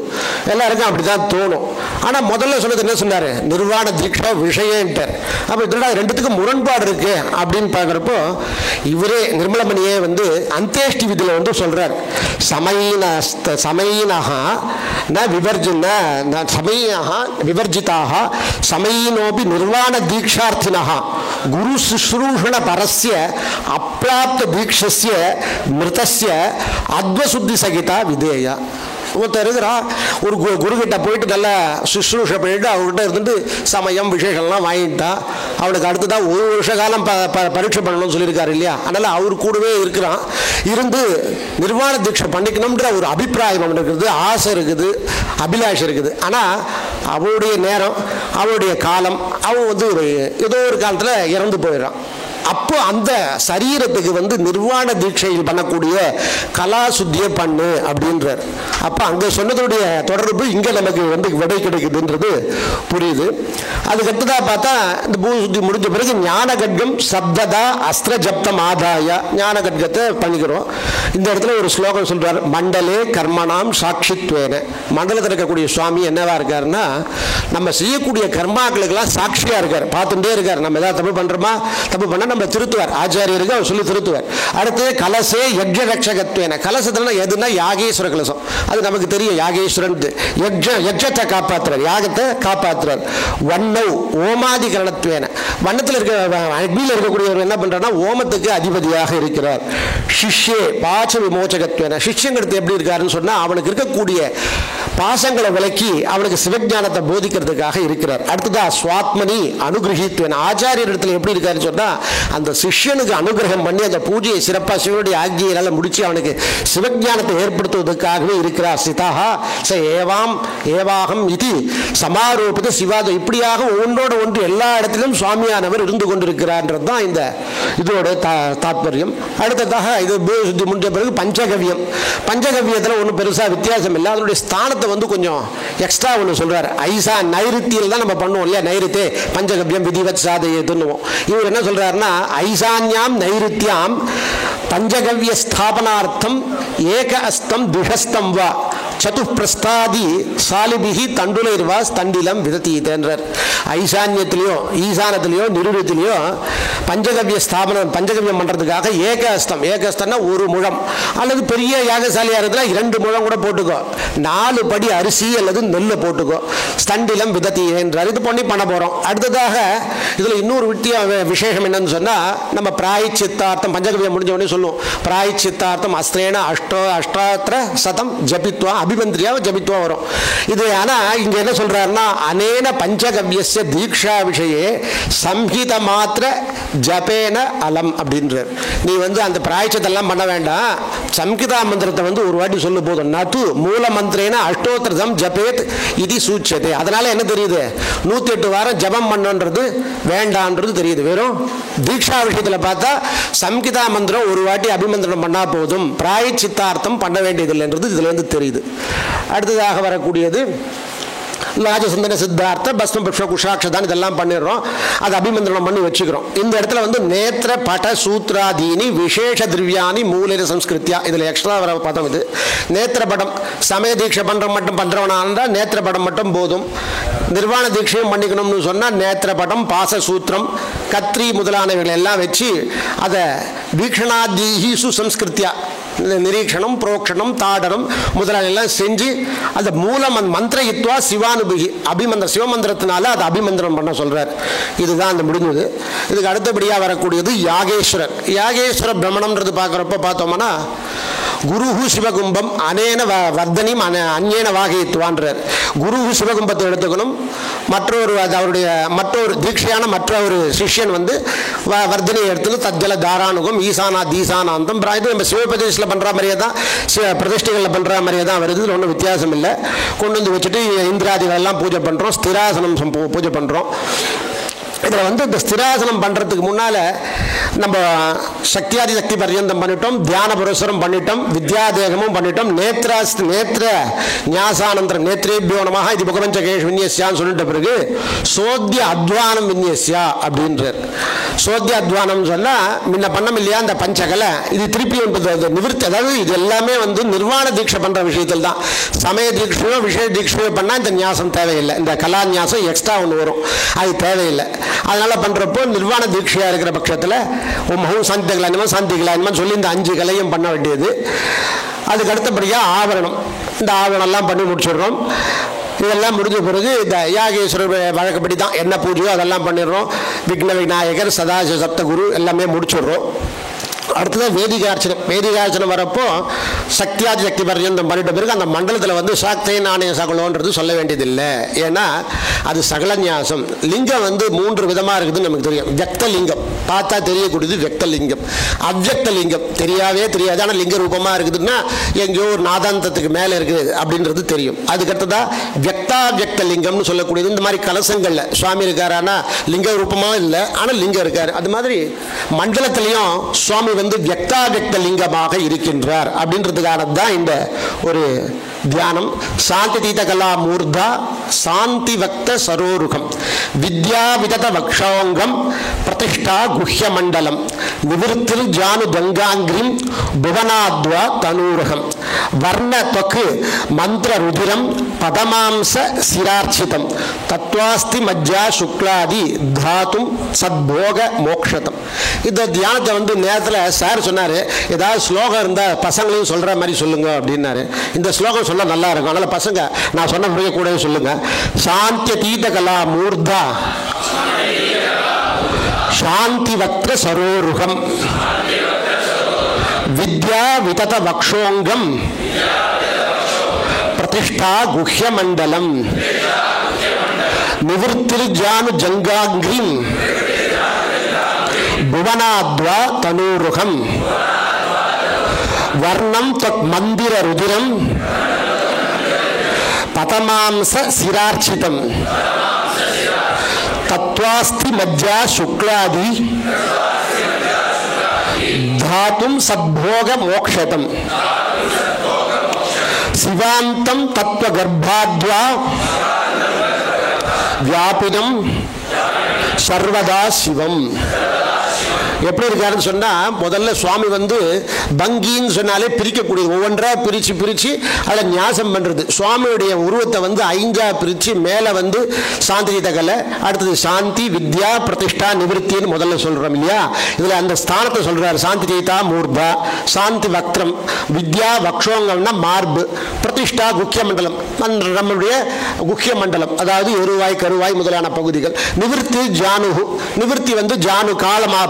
எல்லாருக்கும் அப்படிதான் தோணும். ஆனால் முதல்ல சொன்னது என்ன சொன்னார், நிர்வாண தீட்சா விஷயன்ட்டார். அப்போ இதோட ரெண்டுத்துக்கும் முரண்பாடு இருக்கு அப்படின்னு பார்க்குறப்போ இவரே நிர்மலமணியே வந்து அந்தேஷ்டி விதியில் வந்து சொல்றார், சமயினஹ ந விவர்ஜிதாக சமயினோபி நிர்வாண தீட்சார்த்தினஹ குரு சுஷ்ரூஷண பரஸ்ய அப்ராப்த தீட்சஸ்ய மிருதஸ்ய அத்வசுத்தி சகிதா விதேயா. ஒருத்தர் இருக்கிறா, ஒரு குருக்கிட்ட போயிட்டு நல்லா சுஷ்ரூஷை பண்ணிட்டு அவர்கிட்ட இருந்துட்டு சமயம் விசேஷம்லாம் வாங்கிட்டா, அவனுக்கு அடுத்ததான் 1 வருஷ காலம் பரீட்சை பண்ணணும்னு சொல்லியிருக்காரு இல்லையா. அதனால் அவர் கூடவே இருக்கிறான், இருந்து நிர்வாண தீட்சை பண்ணிக்கணும்ன்ற ஒரு அபிப்பிராயம் அவனுக்கு இருக்குது, ஆசை இருக்குது, அபிலாஷை இருக்குது. ஆனால் அவளுடைய நேரம், அவளுடைய காலம், அவன் வந்து ஏதோ ஒரு காலத்தில் இறந்து போயிடுறான். அப்போ அந்த சரீரத்துக்கு வந்து நிர்வாண தீட்சையில் பண்ணக்கூடிய கலா சுத்தியை பண்ணு அப்படின்றார். அப்போ அங்கே சொன்னதுடைய தொடர்பு இங்கே நமக்கு வந்து விடை கிடைக்குதுன்றது புரியுது. அதுக்கடுத்ததாக பார்த்தா இந்த பூ சுத்தி முடிஞ்ச பிறகு ஞான கட்கம் சப்ததா அஸ்திர ஜப்தம் ஆதாய ஞான கட்கத்தை பண்ணிக்கிறோம். இந்த இடத்துல ஒரு ஸ்லோகம் சொல்றார், மண்டலே கர்மனாம் சாட்சித்வேன. மண்டலத்தில் இருக்கக்கூடிய சுவாமி என்னவா இருக்காருன்னா, நம்ம செய்யக்கூடிய கர்மாக்களுக்கெல்லாம் சாட்சியா இருக்கார், பார்த்துட்டே இருக்கார். நம்ம ஏதாவது தப்பு பண்றோமா, தப்பு பண்ண நம்ம திருத்துவார், ஆச்சாரியருக்கு அவர் சொல்லி திருத்துவார். அடுத்து கலசே யஜ்ஞ ரட்சகத்வேன. கலசத்துல எதுனா யாகேஸ்வர கலசம், அது நமக்கு தெரியும், யாகேஸ்வரன் யஜ்ஞத்தை காப்பாற்றுறார், யாகத்தை காப்பாற்றுறார். வண்ணவ் ஓமாதிகரணத்வேன. வண்ணத்தில் இருக்க அக்னியில் இருக்கக்கூடியவர் என்ன பண்றாருன்னா ஓமத்துக்கு அதிபதியாக இருக்கிறார். சிஷ்யே பாச விமோச்சகத்வேன. சிஷ்யங்கிறது எப்படி இருக்காருன்னு சொன்னா, அவனுக்கு இருக்கக்கூடிய பாசங்களை விலக்கி அவனுக்கு சிவஞானத்தை போதிக்கிறதுக்காக இருக்கிறார். அடுத்ததா சுவாத்மனி அனுகிரகித்வேன. ஆச்சாரியர் இடத்துல எப்படி இருக்காருன்னு சொன்னா, அந்த சிஷ்யனுக்கு அனுகிரகம் பண்ணி அந்த பூஜையை சிறப்பாக சிவனுடைய ஆக்கியினால முடிச்சு அவனுக்கு சிவஞானத்தை ஏற்படுத்துவதற்காகவே இருக்கிறார். சிதாஹா ச ஏவாகம் இது சமாரோபித சிவாதம். இப்படியாக ஒன்றோட ஒன்று எல்லா இடத்திலும் சுவாமியானவர் இருந்து கொண்டிருக்கிறார்ன்றது தான் இந்த இதோட தாத்பரியம். அடுத்ததாக இது சுத்தி முடிஞ்ச பிறகு பஞ்சகவியம். பஞ்சகவியத்தில் ஒன்றும் பெருசாக வித்தியாசம் இல்லை, அதனுடைய ஸ்தானத்தை வந்து கொஞ்சம் எக்ஸ்ட்ரா ஒன்று சொல்றாரு. ஐசா நைருத்தியில் தான் நம்ம பண்ணுவோம் இல்லையா, நைருத்தே பஞ்சகவியம் விதிவத் சாதையதுன்னுவோம். இவர் என்ன சொல்றாருன்னா, ஐசான்யாம் நைருத்தியாம் பஞ்சகவிய ஸ்தாபனார்த்தம் ஏக அஸ்தம் துஷஸ்தம் வா சதுப்பிரஸ்தாதி சாலிபிகி தண்டுலைர்வா ஸ்தண்டிலம் விதத்தீதேன்றார். ஐசான்யத்திலையோ ஈசானத்திலையோ நிருபத்திலையோ பஞ்சகவிய ஸ்தாபனம் பஞ்சகவியம் பண்ணுறதுக்காக ஏகஸ்தம், ஏகஸ்தம்னா 1 முழம், அல்லது பெரிய யாகசாலியாக இருந்தால் 2 முழம் கூட போட்டுக்கோ, 4 படி அரிசி அல்லது நெல்லை போட்டுக்கோ, ஸ்தண்டிலம் விதத்தீன்றார். இது பண்ண போகிறோம். அடுத்ததாக இதில் இன்னொரு விசேஷம் என்னன்னு சொன்னால், நம்ம பிராயச்சித்தார்த்தம் பஞ்சகவியம் முடிஞ்ச உடனே சொல்லுவோம், பிராயச்சித்தார்த்தம் அஸ்திரேன அஷ்டாத்திர சதம் ஜபித்வா அபிமந்திரியா ஜபித்வா வரும் இது. ஆனால் இங்கே என்ன சொல்றாருன்னா, அனேன பஞ்சகவியஸ்ய தீக்ஷா விஷயே சம்ஹித மாத்திர ஜபேன அலம் அப்படின்றார். நீ வந்து அந்த பிராயச்சத்தெல்லாம் பண்ண வேண்டாம், சம்ஹிதா மந்திரத்தை வந்து ஒரு வாட்டி சொல்லு போதும். நது மூல மந்திரேன அஷ்டோத்திரம் ஜபேத் இது சூச்சதே. அதனால என்ன தெரியுது, 108 வாரம் ஜபம் பண்ணுன்றது வேண்டான்றது தெரியுது. வெறும் தீக்ஷா விஷயத்தில் பார்த்தா சம்ஹிதா மந்திரம் ஒரு வாட்டி அபிமந்திரம் பண்ணா போதும், பிராயச்சித்தார்த்தம் பண்ண வேண்டியதில்லைன்றது இதுல இருந்து தெரியுது. அடுத்ததாக வரக்கூடியது லாஜசந்தன சித்தார்த்த பஸ்ம புஷ்ப குஷாட்சதான் இதெல்லாம் பண்ணிடுறோம். அது அபிமந்திரணம் பண்ணி வச்சுக்கிறோம். இந்த இடத்துல வந்து நேத்திர பட சூத்ராதீனி விசேஷ திரவியானி மூலிர சம்ஸ்கிருத்தியா, இதில் எக்ஸ்ட்ரா வர பார்த்தோம். இது நேத்திர படம் சமய தீட்சை பண்ணுறவனா நேத்திர படம் மட்டும் போதும். நிர்வாண தீட்சையும் பண்ணிக்கணும்னு சொன்னால் நேத்திர படம், பாச சூத்திரம், கத்ரி முதலானவைகள் எல்லாம் வச்சு அதை வீக்ஷணாதீஹி சுசம்ஸ்கிருத்தியா நிரீக்ஷணம், புரோக்ஷணம், தாடனம் முதலானெல்லாம் செஞ்சு அந்த மூலம் மந்திரயித்வா சிவானுபகி சிவமந்திரத்தினால அதை அபிமந்திரம் பண்ண சொல்றார். இதுதான் அந்த முடிஞ்சது. இதுக்கு அடுத்தபடியாக வரக்கூடியது யாகேஸ்வரர். யாகேஸ்வர பிரமணம்ன்றது பார்த்தோம்னா குருஹு சிவகும்பம் அனேன வர்தனியும் அந்நேன வாகயித்துவான்றார். குருஹு சிவகும்பத்தை எடுத்துக்கணும். அவருடைய மற்றொரு தீட்சையான மற்றொரு சிஷ்யன் வந்து வர்தனியை எடுத்துக்கணும். தஜ்ஜல தாரானுகம் ஈசானா தீசானாந்தம். இது நம்ம சிவபிரதிஷ்டில் பண்ணுற மாதிரியே தான், பிரதிஷ்டைகளில் பண்ணுற மாதிரியே தான் வருது. இதில் ஒன்றும் வித்தியாசம் இல்லை. கொண்டு வந்து வச்சுட்டு இந்திராதிகள் எல்லாம் பூஜை பண்ணுறோம். ஸ்திராசனம் பூஜை பண்ணுறோம். இதில் வந்து இந்த ஸ்திராசனம் பண்ணுறதுக்கு முன்னால் நம்ம சக்தியாதி சக்தி பர்யந்தம் பண்ணிட்டோம், தியான புரஸ்வரம் பண்ணிட்டோம், வித்யாதேகமும் பண்ணிட்டோம், நேத்திர ஞாசானந்தரம் நேத்ரேபியோ நமஹ இது முகபஞ்சகேஷ் வின்யஸ்யான்னு சொல்லிட்ட பிறகு சோத்திய அத்வானம் வின்யஸ்யா அப்படின்றார். சோத்திய அத்வானம் சொன்னால் முன்ன பண்ணம் இல்லையா அந்த பஞ்சகலை, இது திருப்பி நிவர்த்தி. அதாவது இது எல்லாமே வந்து நிர்வாண தீட்சை பண்ணுற விஷயத்தில் தான். சமய தீட்சையோ விஷய தீட்சையோ பண்ணால் இந்த ஞாசம் தேவையில்லை. இந்த கலா ஞாசம் எக்ஸ்ட்ரா ஒன்று வரும், அது தேவையில்லை. அதனால் பண்ணுறப்போ நிர்வாண தீட்சையாக இருக்கிற பட்சத்தில் ஓம் சாந்தி கலாயனமோ சாந்தி கலாயனமோ சொல்லி இந்த 5 கலையும் பண்ண வேண்டியது. அதுக்கு அடுத்தபடியாக ஆவரணம். இந்த ஆவரணம்லாம் பண்ணி முடிச்சிடுறோம். இதெல்லாம் முடிஞ்ச பிறகு இந்த யாகேஸ்வரர் வழக்கப்படி தான் என்ன பூஜையோ அதெல்லாம் பண்ணிடுறோம். விக்ன விநாயகர், சதாசிவ சப்தகுரு எல்லாமே முடிச்சிடுறோம். அடுத்ததான் வேதிகார்ச்சனை. வேதிகார்ச்சனை வரப்போ சக்தியாதி சக்தி பர்யந்தம் பண்ணிட்ட பிறகு அந்த மண்டலத்தில் வந்து சாக்தை நாணய சகலோன்றது சொல்ல வேண்டியதில்லை. ஏன்னா அது சகல ஞாசம். லிங்கம் வந்து 3 விதமாக இருக்குதுன்னு நமக்கு தெரியும். வியக்த லிங்கம் பார்த்தா தெரியக்கூடியது வியக்த லிங்கம், அவ்யக்த லிங்கம் தெரியாது. ஆனால் லிங்க ரூபமாக இருக்குதுன்னா எங்கேயோ ஒரு நாதாந்தத்துக்கு மேலே இருக்குது அப்படின்றது தெரியும். அதுக்கடுத்ததான் வியக்தாவியக்த லிங்கம்னு சொல்லக்கூடியது. இந்த மாதிரி கலசங்களில் சுவாமி இருக்காரானா லிங்க ரூபமாக இல்லை, ஆனால் லிங்கம் இருக்காரு. அது மாதிரி மண்டலத்திலையும் சுவாமி வந்து வியக்தாவியக்த லிங்கமாக இருக்கின்றார் அப்படின்றதுக்கானது தான் இந்த ஒரு தியானம். சாந்தி தீத கலா மூர்தா சாந்தி வக்த சரோருகம் வித்யா விதத வக்ஷோங்கம் பிரதிஷ்டா குஹ்ய மண்டலம் நிவிருத்தில் ஜானு கங்காங்கிரிம் புவனாத்வா தனூரகம் வர்ண தொக்கு மந்திர ருதிரம் பதமாம்ச சிரார்ச்சிதம் தத்வாஸ்தி மஜ்ஜா சுக்லாதி தாத்தும் சத்போக மோக்ஷதம். இந்த தியானத்தை வந்து நேரத்தில் சார் சொன்னார், ஏதாவது ஸ்லோகம் இருந்தால் பசங்களையும் சொல்கிற மாதிரி சொல்லுங்க அப்படின்னாரு. இந்த ஸ்லோகம் சொல்ல நல்லா இருக்கும். அதனால் பசங்க நான் சொன்ன பிறகு கூட சொல்லுங்க. சாந்திய தீத கலா மூர்தா சாந்தி வக்ர சரோருகம் வித்யா விதத வக்ஷோங்கம் பிரதிஷ்டா குஹ்ய மண்டலம் நிவிருத்திர் ஜானு ஜங்காங்கிரிம் புவனாத்வா தனூருகம் வர்ணம் தத் மந்திர ருதிரம் பதமாம்ச சிரார்ச்சிதம் தத்வாஸ்தி மஜ்ஜா சுக்லாதி தாத்தும் சத்போக மோக்ஷதம் சிவாந்தம் தத்வ கர்ப்பாத்வா வியாபினம் சர்வதா சிவம். எப்படி இருக்காருன்னு சொன்னால், முதல்ல சுவாமி வந்து பங்கின்னு சொன்னாலே பிரிக்கக்கூடியது, ஒவ்வொன்றா பிரித்து அதில் ஞாசம் பண்ணுறது. சுவாமியுடைய உருவத்தை வந்து 5ஆ பிரித்து மேலே வந்து சாந்தி கலை, அடுத்தது சாந்தி வித்யா பிரதிஷ்டா நிவிருத்தின்னு முதல்ல சொல்கிறோம் இல்லையா. இதில் அந்த ஸ்தானத்தை சொல்கிறார். சாந்தி தீதா மூர்தா, சாந்தி வக்ரம், வித்யா வக்ஷோங்கம்னா மார்பு, பிரதிஷ்டா குக்கிய மண்டலம் நம்மளுடைய குக்கிய மண்டலம், அதாவது எருவாய் கருவாய் முதலான பகுதிகள், நிவிருத்தி ஜானுகு, நிவிருத்தி வந்து ஜானு காலமாக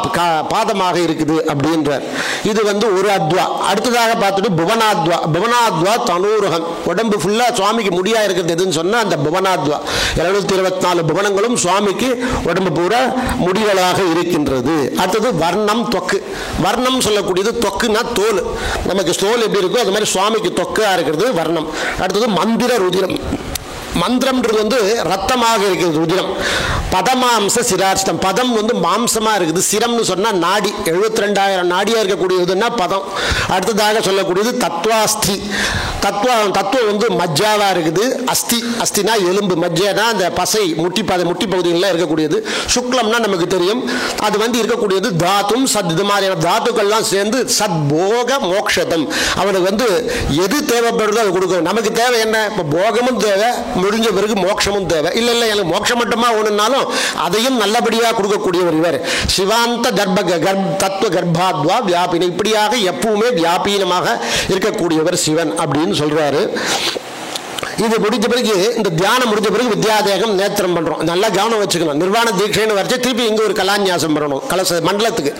பாதமாக இருக்குது அப்படின்றார். இது வந்து ஒரு அத்வா. அடுத்ததாக பார்த்துட்டு புவனாத்வா. புவனாத்வா தனூரகம், உடம்பு ஃபுல்லாக சுவாமிக்கு முடியா இருக்கிறது எதுன்னு சொன்னால் அந்த புவனாத்வா. 724 புவனங்களும் சுவாமிக்கு உடம்பு பூரா முடிகளாக இருக்கின்றது. அடுத்தது வர்ணம் தொக்கு. வர்ணம் சொல்லக்கூடியது தொக்குன்னா தோல். நமக்கு தோல் எப்படி இருக்கோ அது மாதிரி சுவாமிக்கு தொக்கா இருக்கிறது வர்ணம். அடுத்தது மந்திர ருதிரம். மந்திரம்ன்றது வந்து ரத்தமாக இருக்கிறது உதிரம். பதமாம்ச சிராஷ்டம், பதம் வந்து மாம்சமாக இருக்குது. சிரம்னு சொன்னால் நாடி, 72,000 நாடியாக இருக்கக்கூடியதுன்னா பதம். அடுத்ததாக சொல்லக்கூடியது தத்வாஸ்தி. தத்துவம் வந்து மஜ்ஜாவாக இருக்குது. அஸ்தினா எலும்பு, மஜ்ஜனா அந்த பசை முட்டி பகுதிகளில் இருக்கக்கூடியது. சுக்லம்னா நமக்கு தெரியும், அது வந்து இருக்கக்கூடியது தாத்தும் சத். இது மாதிரியான தாத்துக்கள்லாம் சேர்ந்து சத் போக மோக்ஷதம். அவனுக்கு வந்து எது தேவைப்படுதோ அது கொடுக்கும். நமக்கு தேவை என்ன? இப்போ போகமும் தேவை, முடிஞ்ச பிறகு மோட்சமும் தேவை. இல்லை எனக்கு மோட்சம் மட்டுமா ஒன்றுனாலும் அதையும் நல்லபடியாக கொடுக்கக்கூடியவர் இவர். சிவாந்த தத்துவ கர்ப்பாத்வா வியாபின, இப்படியாக எப்பவுமே வியாபீனமாக இருக்கக்கூடியவர் சிவன் அப்படின்னு சொல்றாரு. இது முடிஞ்ச பிறகு, இந்த தியானம் முடிஞ்ச பிறகு வித்யாதேகம் நேத்திரம் பண்றோம். நல்லா கவனம் வச்சுக்கணும். நிர்வாண தீட்சைன்னு வரைச்சு திருப்பி இங்க ஒரு கலாநியாசம் பண்ணணும். கலச மண்டலத்துக்கு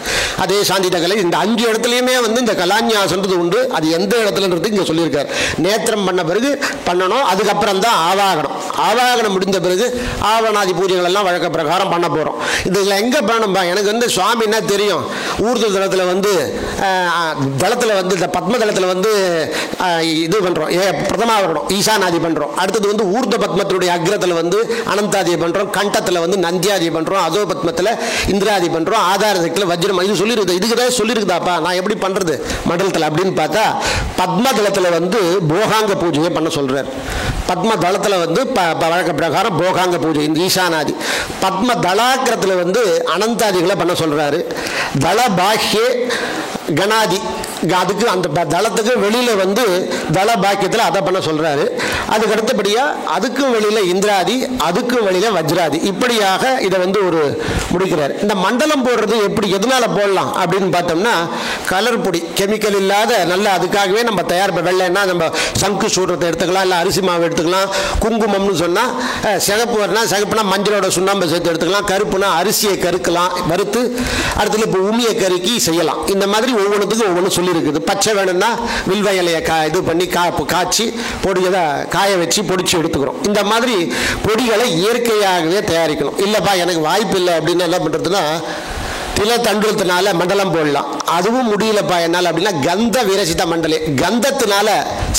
அதே சாந்தித கலை. இந்த 5 இடத்துலையுமே வந்து இந்த கலாநியாசன்றது உண்டு. அது எந்த இடத்துலன்றது இங்க சொல்லியிருக்காரு. நேத்திரம் பண்ண பிறகு பண்ணணும். அதுக்கப்புறம் தான் ஆவாகனம். ஆவாகனம் முடிந்த பிறகு ஆவணாதி பூஜைகள் எல்லாம் வழக்க பிரகாரம் பண்ண போறோம். இதுல எங்க பண்ணணும்பா? எனக்கு வந்து சுவாமி என்ன தெரியும், ஊர்து தளத்துல வந்து தளத்துல வந்து இந்த பத்ம தளத்துல வந்து இது பண்றோம், பிரதமாவரணம் ஈசானாதி பண்றோம். அடுத்தது வந்து ஊர்த பத்மத்தினுடைய அக்ரத்தில் வந்து அனந்தாதியை பண்றோம். கண்டத்தில் வந்து நந்தியாதியை பண்றோம். அதோ பத்மத்தில் இந்திராதி பண்றோம். ஆதார சக்தியில் வஜ்ரம். இது சொல்லிருக்குது. இதுக்கு சொல்லியிருக்குதாப்பா, நான் எப்படி பண்றது மண்டலத்தில் அப்படின்னு பார்த்தா, பத்ம தளத்தில் வந்து போகாங்க பூஜையை பண்ண சொல்றார். பத்ம தளத்தில் வந்து வழக்க பிரகாரம் போகாங்க பூஜை இந்த ஈசானாதி. பத்ம தளாக்கிரத்தில் வந்து அனந்தாதிகளை பண்ண சொல்றாரு. தள பாஹ்யே கணாதி, அதுக்கு அந்த தளத்துக்கு வெளியில வந்து தள பாக்கியத்தில் அதை பண்ண சொல்றாரு. அதுக்கு அடுத்தபடியா அதுக்கும் வெளியில இந்திராதி, அதுக்கும் வெளியில வஜ்ராதி, இப்படியாக இதை வந்து ஒரு முடிக்கிறார். இந்த மண்டலம் போடுறது எப்படி, எதனால போடலாம் அப்படின்னு பார்த்தோம்னா, கலர் பொடி, கெமிக்கல் இல்லாத நல்ல, அதுக்காகவே நம்ம தயார். வெள்ளைன்னா நம்ம சங்கு சூடுறதை எடுத்துக்கலாம், இல்லை அரிசி மாவு எடுத்துக்கலாம். குங்குமம்னு சொன்னா சிகப்பு வரனா சிகப்புனா மஞ்சளோட சுண்ணாம்பை சேர்த்து எடுத்துக்கலாம். கருப்புனா அரிசியை கருக்கலாம், வறுத்து அடுத்துல இப்போ உமியை கருக்கி செய்யலாம். இந்த மாதிரி ஒவ்வொன்றுத்துக்கும் ஒவ்வொன்று சொல்லி இருக்குது. பச்சை வேணும்னா வில்வ இலையை இது பண்ணி காய்ச்சி பொடியதை காய வச்சு பொடிச்சு எடுத்துக்கிறோம். இந்த மாதிரி பொடிகளை இயற்கையாகவே தயாரிக்கணும். இல்லப்பா எனக்கு வாய்ப்பு இல்லை அப்படின்னா என்ன பண்றதுன்னா, தில தண்டுத்தினால மண்டலம் போடலாம். அதுவும் முடியலப்பா என்னால் அப்படின்னா கந்த விரசித மண்டலே, கந்தத்தினால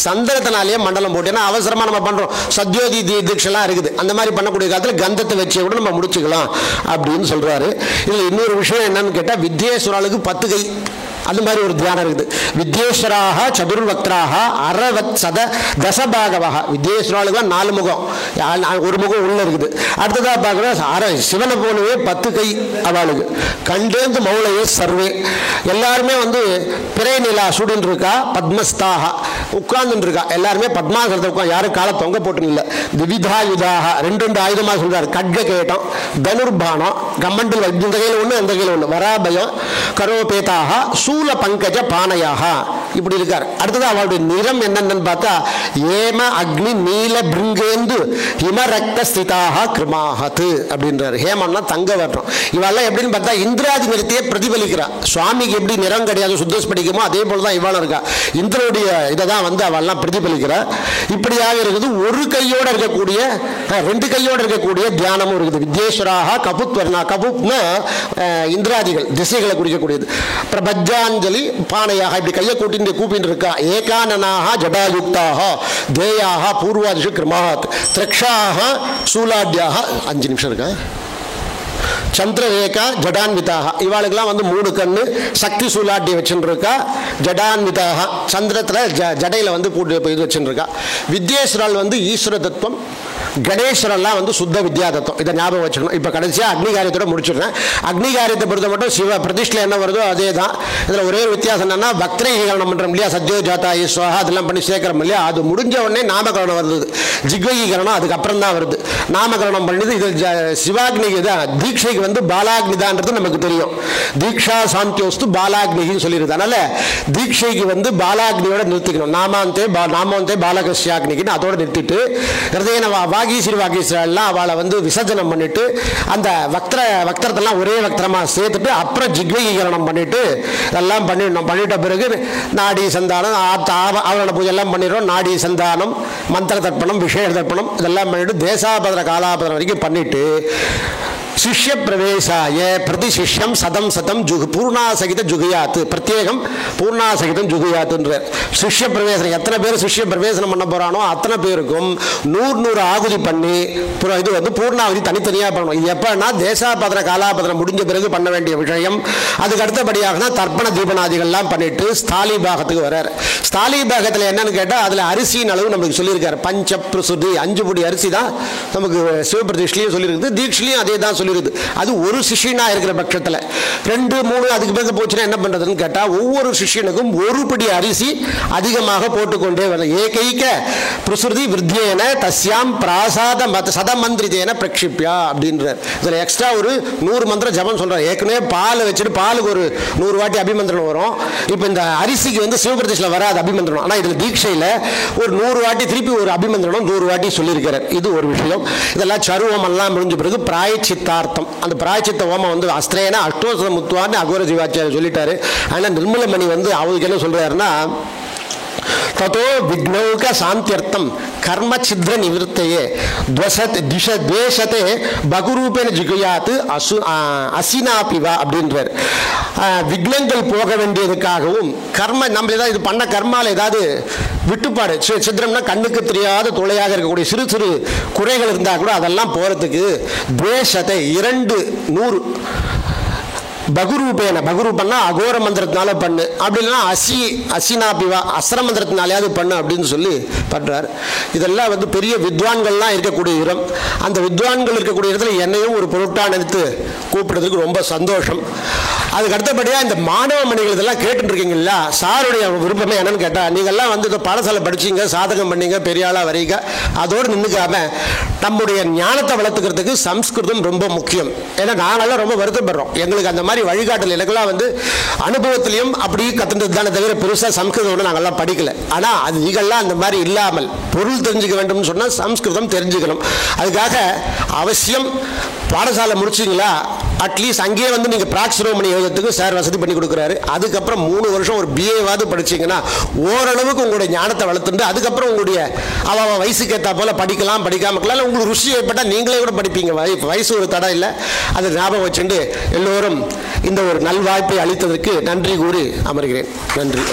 சந்தனத்தினாலேயே மண்டலம் போட்டு, ஏன்னா அவசரமா நம்ம பண்றோம். சத்யோதி தீட்செல்லாம் இருக்குது. அந்த மாதிரி பண்ணக்கூடிய காலத்தில் கந்தத்தை வச்சு கூட நம்ம முடிச்சுக்கலாம் அப்படின்னு சொல்றாரு. இதுல இன்னொரு விஷயம் என்னன்னு கேட்டா, வித்யேஸ்வராளுக்கு 10 கை அந்த மாதிரி ஒரு தியானம் இருக்குது. வித்யேஸ்வராக சதுர்வக்திராக அரவத் சத தசபாகவாக. வித்யேஸ்வராளுக்கு 4 முகம், ஒரு முகம் உள்ள இருக்குது. அடுத்ததாக பார்க்குறோம் சிவனை போலவே 10 கை அவளுக்கு. கண்டேந்து மௌளையே சர்வே, எல்லாருமே வந்து பிறை நிலா சூடின்னு இருக்கா. பத்மஸ்தாக உட்கார்ந்து இருக்கா. எல்லாருமே பத்மாசனத்தை உட்காந்து, யாரும் காலை தொங்க போட்டு இல்லை. திவிதாயுதாக 2 ஆயுதமாக சொல்றாரு. கட்க கேட்டம், தனுர்பானம், கம்மண்டில் இந்த கையில் ஒன்று அந்த கையில் ஒன்று, வராபயம், கரோபேதாக, சூல பங்கஜ பானையாக, இப்படி இருக்கார். அடுத்தது அவளுடைய நிறம் என்னன்னு பார்த்தா, ஏம அக்னி நீல பிருங்கேந்து ஹிமரக்த ஸ்திதாக கிருமாகத்து அப்படின்றார். ஹேமன்னா தங்க வர்ணம். இவெல்லாம் எப்படின்னு பார்த்தா இந்திராதி நிறத்தையே பிரதிபலிக்கிறா. சுவாமிக்கு எப்படி நிறம் கிடையாது சுத்தஸ்படிக்குமோ அதே போலதான் இவாளும் இருக்கா. இந்திரனுடைய இதை தான் வந்து அவெல்லாம் பிரதிபலிக்கிறா. இப்படியாக இருக்குது. ஒரு கையோட இருக்கக்கூடிய 2 கையோட இருக்கக்கூடிய தியானமும் இருக்குது. வித்யேஸ்வராக கபுத்வர்ணா, கபுப்னா இந்திராதிகள் திசைகளை குறிக்கக்கூடியது. பிரபஜாஞ்சலி பானையாக, இப்படி கையை கூப்பிட்டு இருக்கா. ஏகானனாக ஜடாயுக்தாக தேயாக பூர்வாதிஷு கிருமாத் திரக்ஷாக சூலாட்யாக. 5 நிமிஷம் இருக்கா. சந்திரரேகா ஜடான்விதாக, இவாளுக்கெல்லாம் வந்து 3 கண்ணு, சக்தி சூலாட்டி வச்சுருக்கா. ஜடான்விதாக, சந்திரத்தில் ஜடையில் வந்து போட்டு இது வச்சுருக்கா. வித்யேஸ்வரால் வந்து ஈஸ்வர தத்துவம், கணேஸ்வரெல்லாம் வந்து சுத்த வித்யா தத்துவம். இதை ஞாபகம் வச்சுக்கணும். இப்போ கடைசியாக அக்னிகாரியத்தோட முடிச்சிடுறேன். அக்னிகாரியத்தை பொறுத்த மட்டும் சிவ பிரதிஷ்டில் என்ன வருதோ அதே தான். இதில் ஒரே ஒரு வித்தியாசம் என்னன்னா, பக்திரீகரணம் பண்ணுறோம் இல்லையா, சத்யோ ஜாத்தா ஈஸ்வரா அதெல்லாம் பண்ணி சேர்க்கிறோம் இல்லையா, அது முடிஞ்ச உடனே நாமகரணம் வருது. ஜிக்வகீகரணம் அதுக்கப்புறம் தான் வருது. நாமகரணம் பண்ணிது இது சிவாக்னிக்கு தான். தீட்சைக்கு வந்து பாலாக்னிதான்றது நமக்கு தெரியும். தீக்ஷா சாந்தியோஸ்து பாலாக்னின்னு சொல்லிடுது. அதனால தீட்சைக்கு வந்து பாலாக்னியோட நிறுத்திக்கணும். நாமந்தே பாலகஸ்யாக்னிக்குன்னு அதோட நிறுத்திட்டு, வாகீஸ்வரெல்லாம் அவளை வந்து விசர்ஜனம் பண்ணிட்டு, அந்த வக்திரத்தெல்லாம் ஒரே வக்திரமா சேர்த்துட்டு அப்புறம் ஜிக்வகீகரணம் பண்ணிட்டு எல்லாம் பண்ணிட்ட பிறகு நாடி சந்தானம் ஆவரண பூஜை எல்லாம் பண்ணிடுறோம். நாடி சந்தானம், மந்திர தர்ப்பணம், விஷய தர்ப்பணம் இதெல்லாம் பண்ணிட்டு தேசாபதிர காலாபதிரம் வரைக்கும் பண்ணிட்டு சிஷ்ய பிரவேசாய பிரதி சிஷ்யம் சதம் சதம் பூர்ணாசகித ஜுகுயாத்து, பிரத்யேகம் பூர்ணாசகிதம் ஜுகுயாத்துன்ற சிஷ்ய பிரவேசனம். எத்தனை பேர் சிஷ்ய பிரவேசனம் பண்ண போறானோ அத்தனை பேருக்கும் 100 ஆகுதி பண்ணி இது வந்து பூர்ணாகுதி தனித்தனியாக பண்ணணும். இது எப்பன்னா தேசாபதன காலாபதனம் முடிஞ்ச பிறகு பண்ண வேண்டிய விஷயம். அதுக்கு அடுத்தபடியாக தான் தர்ப்பண தீபனாதிகள்லாம் பண்ணிட்டு ஸ்தாலி பாகத்துக்கு வர்றார். ஸ்தாலி பாகத்தில் என்னன்னு கேட்டால் அதில் அரிசியின் அளவு நமக்கு சொல்லியிருக்காரு. பஞ்ச பிரசுதி 5 படி அரிசி தான் நமக்கு சிவபிரதிஷ்லையும் சொல்லியிருக்குது, தீட்சிலையும் அதே தான் சொல்லியிருக்குது. அது ஒரு சிஷியனா இருக்கிற பட்சத்தில் 2, 3 அதுக்கு பிறகு போச்சுன்னா என்ன பண்றதுன்னு கேட்டால் ஒவ்வொரு சிஷியனுக்கும் 1 படி அரிசி அதிகமாக போட்டுக்கொண்டே வர ஏகைக்க பிரசுதி விருத்தியேன தஸ்யாம் பிராசாத சதமந்திரிதேன பிரக்ஷிப்யா அப்படின்றார். இதில் எக்ஸ்ட்ரா ஒரு 100 மந்திரம் ஜபம் சொல்றார். ஏற்கனவே பால் வச்சுட்டு பாலுக்கு ஒரு 100 வாட்டி அபிமந்திரம் வரும். இப்போ இந்த அரிசிக்கு வந்து சிவபிரதிஷ்டில் வராது அபிமந்திரம். ஆனால் இதில் தீட்சையில் ஒரு 100 வாட்டி திருப்பி ஒரு அபிமந்திரம் 100 வாட்டி சொல்லியிருக்கிறார். இது ஒரு விஷயம். இதெல்லாம் சருவம் எல்லாம் முடிஞ்ச பிறகு பிராயச்சித்தார்த்தம். அந்த பிராயச்சித்த ஓமம் வந்து அஸ்திரேன அஷ்டோசர முத்துவான்னு அகோர சிவாச்சாரியர் சொல்லிட்டாரு. ஆனால் நிர்மலமணி வந்து அவருக்கு என்ன சொல்றாருன்னா, ததோ விக்னௌக சாந்தியர்த்தம் கர்ம சித்ர நிவர்த்தையே துவேஷத்தை பகுரூபேன ஜிகுயாத்து அசினாபிவா அப்படின்றார். விக்னங்கள் போக வேண்டியதுக்காகவும் கர்ம நம்ம ஏதாவது இது பண்ண கர்மால ஏதாவது விட்டுப்பாடு சித்திரம்னா கண்ணுக்கு தெரியாத துளையாக இருக்கக்கூடிய சிறு சிறு குறைகள் இருந்தால் கூட அதெல்லாம் போகிறதுக்கு துவேஷத்தை 200 பகுரூபேன, பகுரூபன்னா அகோர மந்திரத்தினால பண்ணு, அப்படி இல்லைன்னா அசினாபிவா அஸ்ர மந்திரத்தினாலேயாவது பண்ணு அப்படின்னு சொல்லி பண்றார். இதெல்லாம் வந்து பெரிய வித்வான்கள்லாம் இருக்கக்கூடிய இடம். அந்த வித்வான்கள் இருக்கக்கூடிய இடத்துல என்னையும் ஒரு பொருட்டா நினைத்து கூப்பிடுறதுக்கு ரொம்ப சந்தோஷம். அதுக்கு அடுத்தபடியாக இந்த மாணவ மணிகள் இதெல்லாம் கேட்டுட்டு இருக்கீங்களா, சாருடைய விருப்பமே என்னன்னு கேட்டால், நீங்கள்லாம் வந்து இந்த பாடசாலை படிச்சிங்க, சாதகம் பண்ணீங்க, பெரிய ஆளாக வரீங்க, அதோடு நின்றுக்காம நம்முடைய ஞானத்தை வளர்த்துக்கிறதுக்கு சம்ஸ்கிருதம் ரொம்ப முக்கியம். ஏன்னா நாங்கள்லாம் ரொம்ப வருத்தப்படுறோம். எங்களுக்கு அந்த மாதிரி வழிகாட்டல் எனக்கெல்லாம் வந்து அனுபவத்திலையும் அப்படி கற்றுன்றது தானே தவிர பெருசாக சம்ஸ்கிருதம் நாங்கள்லாம் படிக்கல. ஆனால் அது நீங்கள்லாம் அந்த மாதிரி இல்லாமல் பொருள் தெரிஞ்சுக்க வேண்டும்னு சொன்னால் சம்ஸ்கிருதம் தெரிஞ்சுக்கணும். அதுக்காக அவசியம் பாடசாலை முடிச்சிங்களா, அட்லீஸ்ட் அங்கேயே வந்து நீங்கள் பிராக்சிரோமணி எழுதுறதுக்கு சார் வசதி பண்ணி கொடுக்குறாரு. அதுக்கப்புறம் 3 வருஷம் ஒரு பிஏவாவது படிச்சிங்கன்னா ஓரளவுக்கு உங்களுடைய ஞானத்தை வளர்த்துட்டு அதுக்கப்புறம் உங்களுடைய வயசுக்கு ஏற்றா போல் படிக்கலாம், படிக்காம இருக்கலாம். உங்களுக்கு ருசி ஏற்பட்டால் நீங்களே கூட படிப்பீங்க. வயசு ஒரு தடை இல்லை. அதை ஞாபகம் வச்சுட்டு எல்லோரும் இந்த ஒரு நல்வாய்ப்பை அளித்ததற்கு நன்றி கூறி அமர்கிறேன். நன்றி.